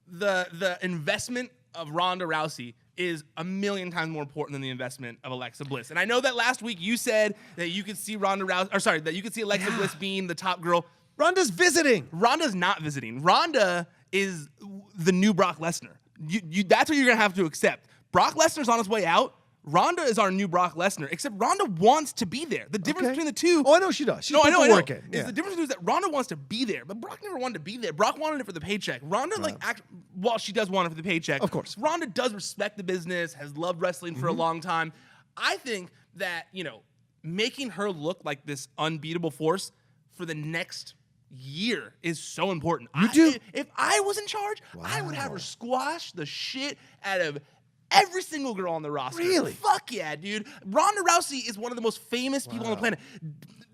the investment of Ronda Rousey is a million times more important than the investment of Alexa Bliss. And I know that last week you said that you could see that you could see Alexa Bliss being the top girl. Ronda's visiting. Ronda's not visiting. Ronda is the new Brock Lesnar. That's what you're going to have to accept. Brock Lesnar's on his way out. Ronda is our new Brock Lesnar, except Ronda wants to be there. The difference between the two... Oh, I know she does. She's I know. work in. The difference is that Ronda wants to be there, but Brock never wanted to be there. Brock wanted it for the paycheck. Ronda, while she does want it for the paycheck, of course, Ronda does respect the business, has loved wrestling for a long time. I think that, making her look like this unbeatable force for the next year is so important. If I was in charge, I would have her squash the shit out of every single girl on the roster. Really? Fuck yeah, dude. Ronda Rousey is one of the most famous people on the planet.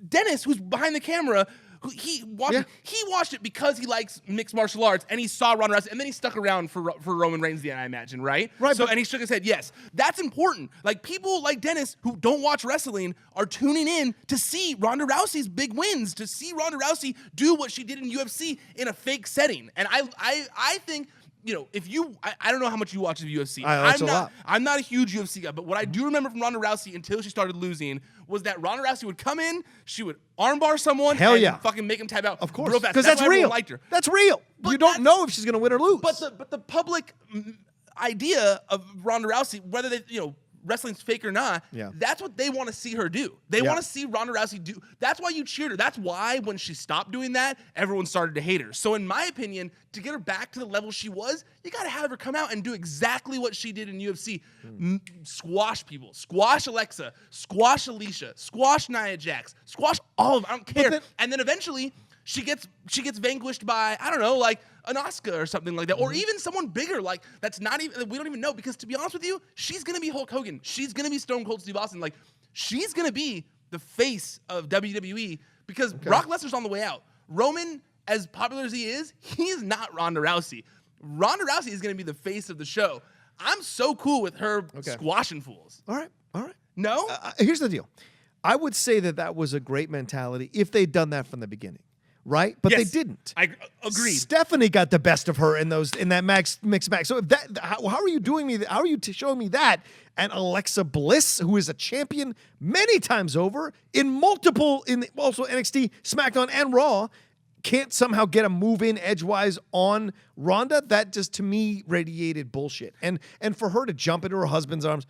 Dennis, who's behind the camera, he watched it because he likes mixed martial arts, and he saw Ronda Rousey, and then he stuck around for Roman Reigns, I imagine, right? Right. So, and he shook his head, yes. That's important. Like, people like Dennis who don't watch wrestling are tuning in to see Ronda Rousey's big wins, to see Ronda Rousey do what she did in UFC in a fake setting. And I think... if you, I don't know how much you watch of UFC. I'm not a huge UFC guy, but what I do remember from Ronda Rousey until she started losing was that Ronda Rousey would come in, she would armbar someone, fucking make him tap out. Of course, real fast. because that's real. Liked her. That's real. But you don't know if she's going to win or lose. But the public idea of Ronda Rousey, whether they, wrestling's fake or not, that's what they want to see her do. They want to see Ronda Rousey do. That's why you cheered her. That's why when she stopped doing that, everyone started to hate her. So in my opinion, to get her back to the level she was, you got to have her come out and do exactly what she did in UFC. Squash people. Squash Alexa. Squash Alicia. Squash Nia Jax. Squash all of them. I don't care. And then eventually... She gets vanquished by, I don't know, like an Asuka or something like that. Or even someone bigger, like that's not even, we don't even know. Because to be honest with you, she's going to be Hulk Hogan. She's going to be Stone Cold Steve Austin. Like, she's going to be the face of WWE because Brock Lesnar's on the way out. Roman, as popular as he is not Ronda Rousey. Ronda Rousey is going to be the face of the show. I'm so cool with her squashing fools. All right. No? Here's the deal. I would say that was a great mentality if they'd done that from the beginning. Right, but they didn't. I agree. Stephanie got the best of her in that mixed match. So if how are you doing me? How are you showing me that? And Alexa Bliss, who is a champion many times over in multiple also NXT, SmackDown, and Raw, can't somehow get a move in edgewise on Ronda. That just to me radiated bullshit. And for her to jump into her husband's arms.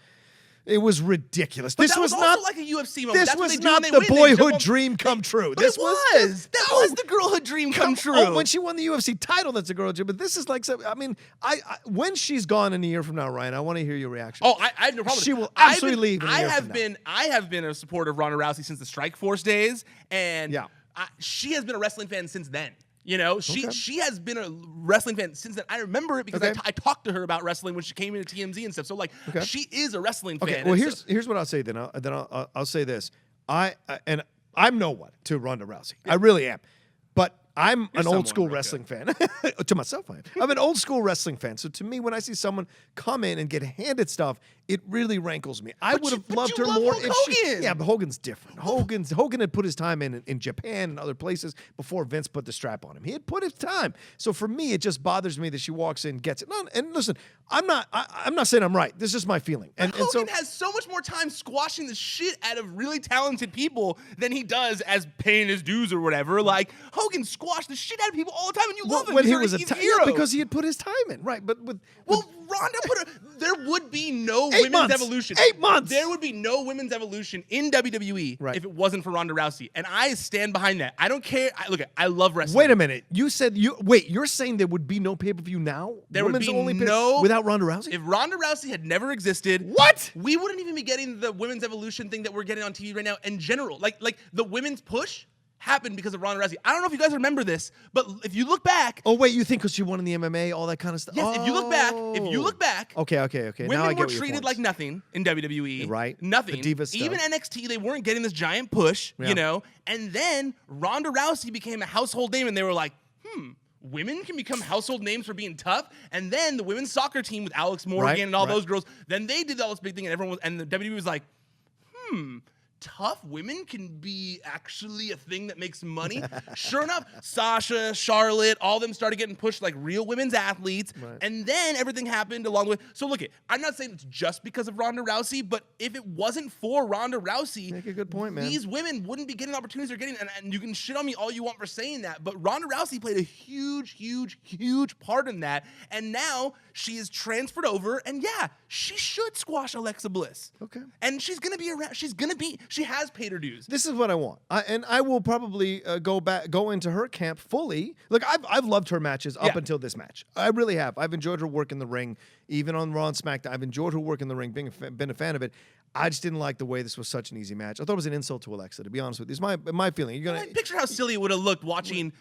It was ridiculous. But this that was not also like a UFC moment. This was not the boyhood dream come true. This was the girlhood dream come true. Oh, when she won the UFC title, that's a girlhood dream. But this is like, I mean, when she's gone in a year from now, Ryan, I want to hear your reaction. Oh, I have no problem. She will absolutely leave. I have been a supporter of Ronda Rousey since the Strikeforce days, and she has been a wrestling fan since then. She has been a wrestling fan since then. I remember it because I talked to her about wrestling when she came into TMZ and stuff. So she is a wrestling fan. Okay, well here's what I'll say then. I'll say this. I'm no one to Ronda Rousey. I really am, but I'm an old school wrestling fan. To myself, I am. I'm an old school wrestling fan. So to me, when I see someone come in and get handed stuff, it really rankles me. I would have loved her more if she. Yeah, but Hogan's different. Hogan had put his time in Japan and other places before Vince put the strap on him. He had put his time. So for me, it just bothers me that she walks in, gets it. No, and listen, I'm not saying I'm right. This is just my feeling. And Hogan has so much more time squashing the shit out of really talented people than he does as paying his dues or whatever. Like Hogan squashed the shit out of people all the time, and you love him. When he was a hero because he had put his time in, right? But Ronda there would be no women's evolution. 8 months. There would be no women's evolution in WWE if it wasn't for Ronda Rousey, and I stand behind that. I don't care. I love wrestling. Wait a minute. You're saying there would be no pay-per-view now? There would be no without Ronda Rousey? If Ronda Rousey had never existed, what? We wouldn't even be getting the women's evolution thing that we're getting on TV right now in general. Like the women's push happened because of Ronda Rousey. I don't know if you guys remember this, but if you look back... Oh, wait, you think because she won in the MMA, all that kind of stuff? Yes, if you look back... Okay. Women were treated like nothing in WWE. Right. Nothing. The diva stuff. Even NXT, they weren't getting this giant push, And then Ronda Rousey became a household name, and they were like, women can become household names for being tough. And then the women's soccer team with Alex Morgan and all those girls, then they did all this big thing, and the WWE was like, tough women can be actually a thing that makes money. Sure enough, Sasha, Charlotte, all of them started getting pushed like real women's athletes. Right. And then everything happened along the way. So look, I'm not saying it's just because of Ronda Rousey, but if it wasn't for Ronda Rousey, make a good point, man. These women wouldn't be getting the opportunities they're getting. And you can shit on me all you want for saying that, but Ronda Rousey played a huge part in that. And now she is transferred over, and yeah, she should squash Alexa Bliss. Okay. And she's going to be around. She has paid her dues. This is what I want, and I will probably go into her camp fully. Look, I've loved her matches up until this match. I really have. I've enjoyed her work in the ring, even on Raw and SmackDown. I've enjoyed her work in the ring, been a fan of it. I just didn't like the way this was such an easy match. I thought it was an insult to Alexa, to be honest with you. It's my feeling. You're gonna picture how silly it would have looked watching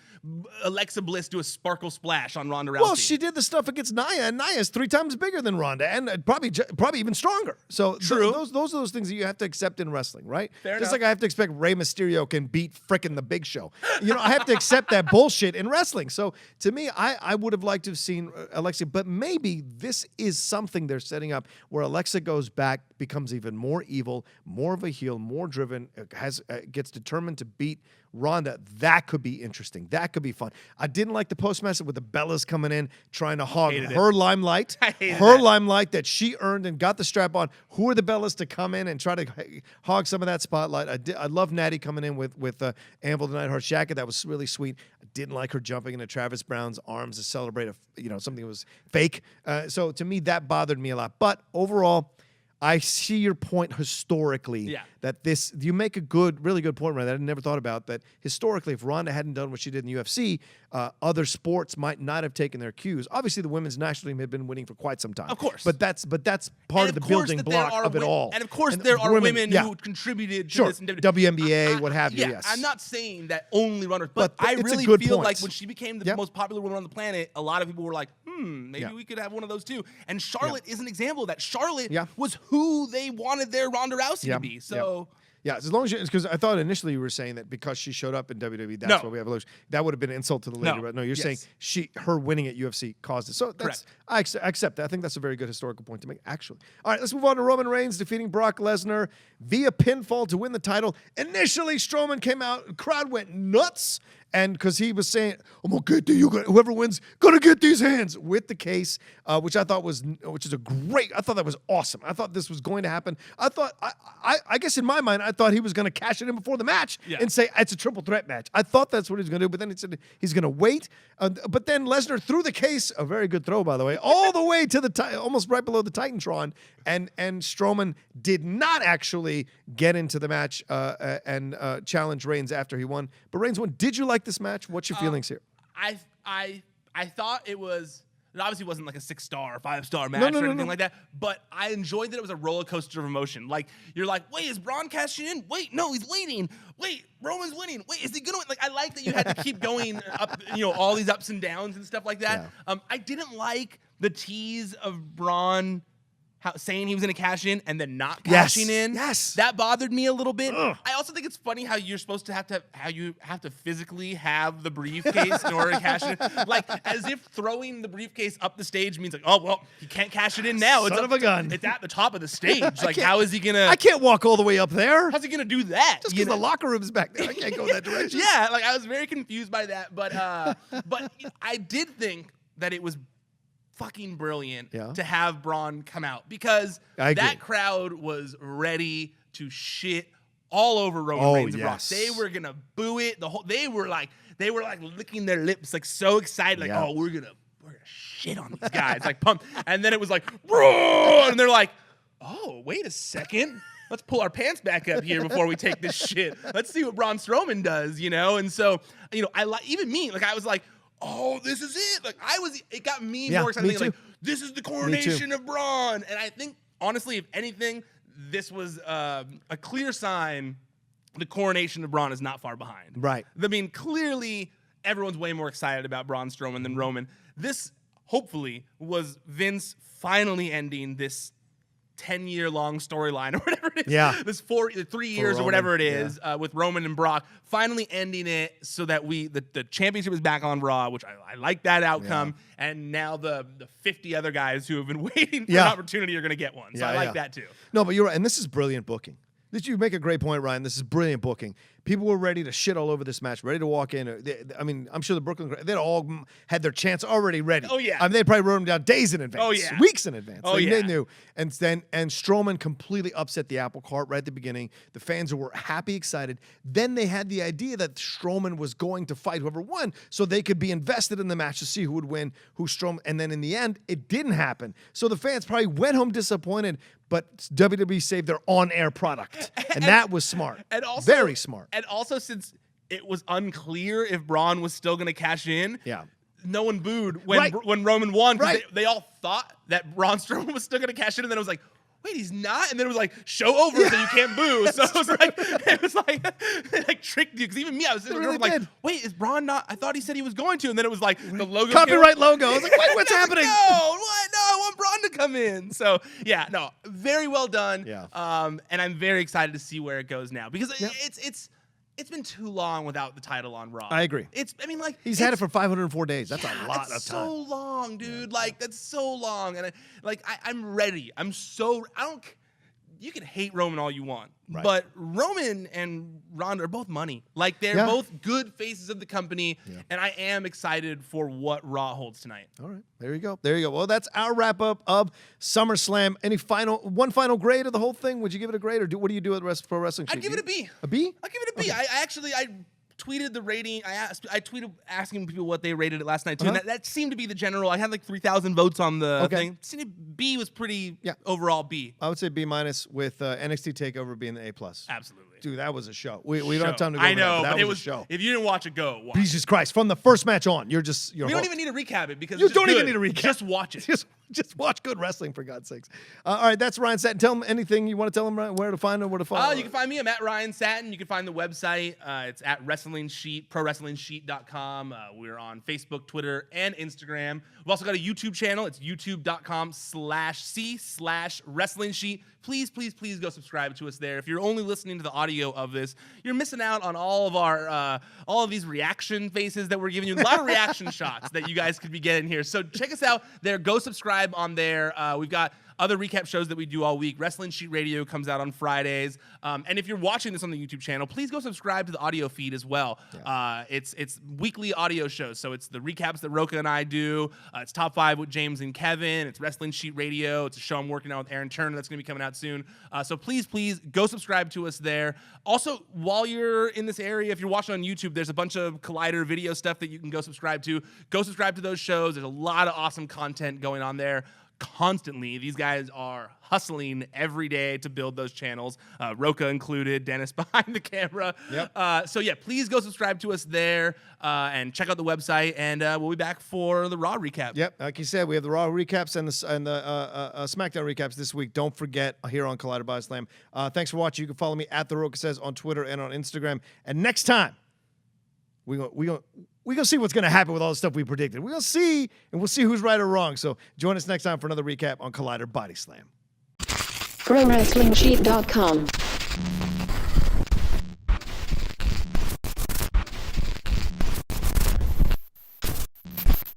Alexa Bliss do a sparkle splash on Ronda Rousey. Well, she did the stuff against Nia, and Nia's 3 times bigger than Ronda, and probably even stronger. So true. Those are those things that you have to accept in wrestling, right? Fair Just enough. like I have to expect Rey Mysterio can beat frickin' the Big Show. I have to accept that bullshit in wrestling. So to me, I would have liked to have seen Alexa, but maybe this is something they're setting up where Alexa goes back, becomes even more evil, more of a heel, more driven, gets determined to beat Ronda. That could be interesting. That could be fun. I didn't like the post-match with the Bellas coming in, trying to hog her limelight. Limelight that she earned and got the strap on. Who are the Bellas to come in and try to hog some of that spotlight? I love Natty coming in with Anvil the Neidhart jacket. That was really sweet. I didn't like her jumping into Travis Brown's arms to celebrate something that was fake. So to me, that bothered me a lot. But overall, I see your point historically that you make a really good point, Ryan, that I never thought about, that historically, if Ronda hadn't done what she did in the UFC, other sports might not have taken their cues. Obviously, the women's national team had been winning for quite some time. Of course. But that's part of the building block of it all. And of course, there are women who contributed to this. WNBA, what have you, yes. I'm not saying that only runners, but I really feel like when she became the most popular woman on the planet, a lot of people were like, maybe we could have one of those too. And Charlotte is an example of that. Charlotte was who they wanted their Ronda Rousey to be. So Yeah, as long as because I thought initially you were saying that because she showed up in WWE, that's why we have Evolution. That would have been an insult to the lady. No, you're saying her winning at UFC caused it. So that's, I accept that. I think that's a very good historical point to make, actually. All right, let's move on to Roman Reigns defeating Brock Lesnar via pinfall to win the title. Initially, Strowman came out, the crowd went nuts. And because he was saying, I'm going to get you, whoever wins, going to get these hands with the case, which I thought I thought that was awesome. I thought this was going to happen. I thought, I guess in my mind, I thought he was going to cash it in before the match and say, it's a triple threat match. I thought that's what he was going to do, but then he said he's going to wait. But then Lesnar threw the case, a very good throw, by the way, all the way to almost right below the Titantron. And Strowman did not actually get into the match and challenge Reigns after he won. But Reigns won. Did you like this match? What's your feelings here? I thought it obviously wasn't like a 6-star or 5-star match or anything like that, but I enjoyed that it was a roller coaster of emotion. Like, you're like, wait, is Braun cashing in? Wait, no, he's waiting. Wait, Roman's winning. Wait, is he gonna win? Like, I like that you had to keep going up, all these ups and downs and stuff like that. Yeah. I didn't like the tease of Braun saying he was going to cash in and then not cashing in. Yes. That bothered me a little bit. Ugh. I also think it's funny how you're supposed to how you have to physically have the briefcase in order to cash it in. Like, as if throwing the briefcase up the stage means like, oh, well, he can't cash it in now. Son of a gun. It's at the top of the stage. Like, how is he going to... I can't walk all the way up there. How's he going to do that? Just because the locker room's back there. I can't go that direction. Yeah, like, I was very confused by that. But I did think that it was fucking brilliant to have Braun come out because that crowd was ready to shit all over Roman Reigns and Brock. They were gonna boo it. They were like licking their lips, like so excited, like, oh, we're gonna shit on these guys, like pumped. And then it was like, Braun! And they're like, oh, wait a second. Let's pull our pants back up here before we take this shit. Let's see what Braun Strowman does, And so, I was like, oh, this is it. Like, it got me more excited. Thinking, like, this is the coronation of Braun. And I think, honestly, if anything, this was a clear sign the coronation of Braun is not far behind. Right. I mean, clearly, everyone's way more excited about Braun Strowman than Roman. This, hopefully, was Vince finally ending this 10-year-long storyline or whatever it is. Yeah. This 3 years or whatever it is with Roman and Brock, finally ending it so that the championship is back on Raw, which I like that outcome. Yeah. And now the 50 other guys who have been waiting for an opportunity are going to get one. So I like that too. No, but you're right. And this is brilliant booking. You make a great point, Ryan. This is brilliant booking. People were ready to shit all over this match, ready to walk in. I mean, I'm sure the Brooklyn, they'd all had their chance already ready. Oh, yeah. I mean, they probably wrote them down days in advance. Oh, yeah. Weeks in advance. Oh, Like, yeah. They knew. And Strowman completely upset the apple cart right at the beginning. The fans were happy, excited. Then they had the idea that Strowman was going to fight whoever won so they could be invested in the match to see who would win, who Strowman. And then in the end, it didn't happen. So the fans probably went home disappointed, but WWE saved their on-air product. And that was smart. And also, very smart. And also, since it was unclear if Braun was still going to cash in, no one booed when Roman won. Right. They all thought that Braun Strowman was still going to cash in, and then it was like, wait, he's not? And then it was like, show over, so you can't boo. So it was like tricked you. Because even me, I was really like, wait, is Braun not? I thought he said he was going to. And then it was like the logo. Copyright logo. I was like, wait, what's happening? No, what? No, I want Braun to come in. So yeah, no, very well done. Yeah. And I'm very excited to see where it goes now because it's been too long without the title on Raw. I agree. He's had it for 504 days. That's a lot of time. That's so long, dude. That's so long. And I'm ready. You can hate Roman all you want, but Roman and Ronda are both money. They're both good faces of the company, and I am excited for what Raw holds tonight. All right, there you go. Well, that's our wrap up of SummerSlam. Any one final grade of the whole thing? Would you give it a grade, or what do you do with Pro Wrestling Sheet? I'd give it a B. A B? I'll give it a B. Okay. I tweeted the rating. I tweeted asking people what they rated it last night too. And that seemed to be the general. I had 3,000 votes on the thing. B was pretty overall B. I would say B minus with NXT Takeover being the A plus. Absolutely. Dude, that was a show. We don't have time to go. I know, but it was a show. If you didn't watch it, go watch. Jesus Christ! From the first match on, you're we don't even need to recap it because you it's don't just even good. need to recap. Just watch it. Just watch good wrestling, for God's sakes. All right, that's Ryan Satin. Tell them anything you want to tell them, Ryan, where to find them, where to follow. You can find me. I'm at Ryan Satin. You can find the website. It's at Wrestling Sheet, ProWrestlingSheet.com. We're on Facebook, Twitter, and Instagram. We've also got a YouTube channel. It's youtube.com/C/Wrestling Sheet. Please, please, please go subscribe to us there. If you're only listening to the audio of this, you're missing out on all of these reaction faces that we're giving you. A lot of reaction shots that you guys could be getting here. So check us out there. Go subscribe on there. We've got other recap shows that we do all week. Wrestling Sheet Radio comes out on Fridays. And if you're watching this on the YouTube channel, please go subscribe to the audio feed as well. Yeah. It's weekly audio shows. So it's the recaps that Rocha and I do. It's Top 5 with James and Kevin. It's Wrestling Sheet Radio. It's a show I'm working on with Aaron Turner that's going to be coming out soon. So please, please go subscribe to us there. Also, while you're in this area, if you're watching on YouTube, there's a bunch of Collider video stuff that you can go subscribe to. Go subscribe to those shows. There's a lot of awesome content going on there. Constantly, these guys are hustling every day to build those channels, Rocha included, Dennis behind the camera. Yep. So yeah, please go subscribe to us there and check out the website, and we'll be back for the Raw recap. Yep, like you said, we have the Raw recaps and the Smackdown recaps this week. Don't forget, here on Collider Bodyslam. Thanks for watching. You can follow me at The Rocha Says on Twitter and on Instagram. And next time, we're gonna see what's gonna happen with all the stuff we predicted. We're gonna see, and we'll see who's right or wrong. So join us next time for another recap on Collider Bodyslam. ProWrestlingSheet.com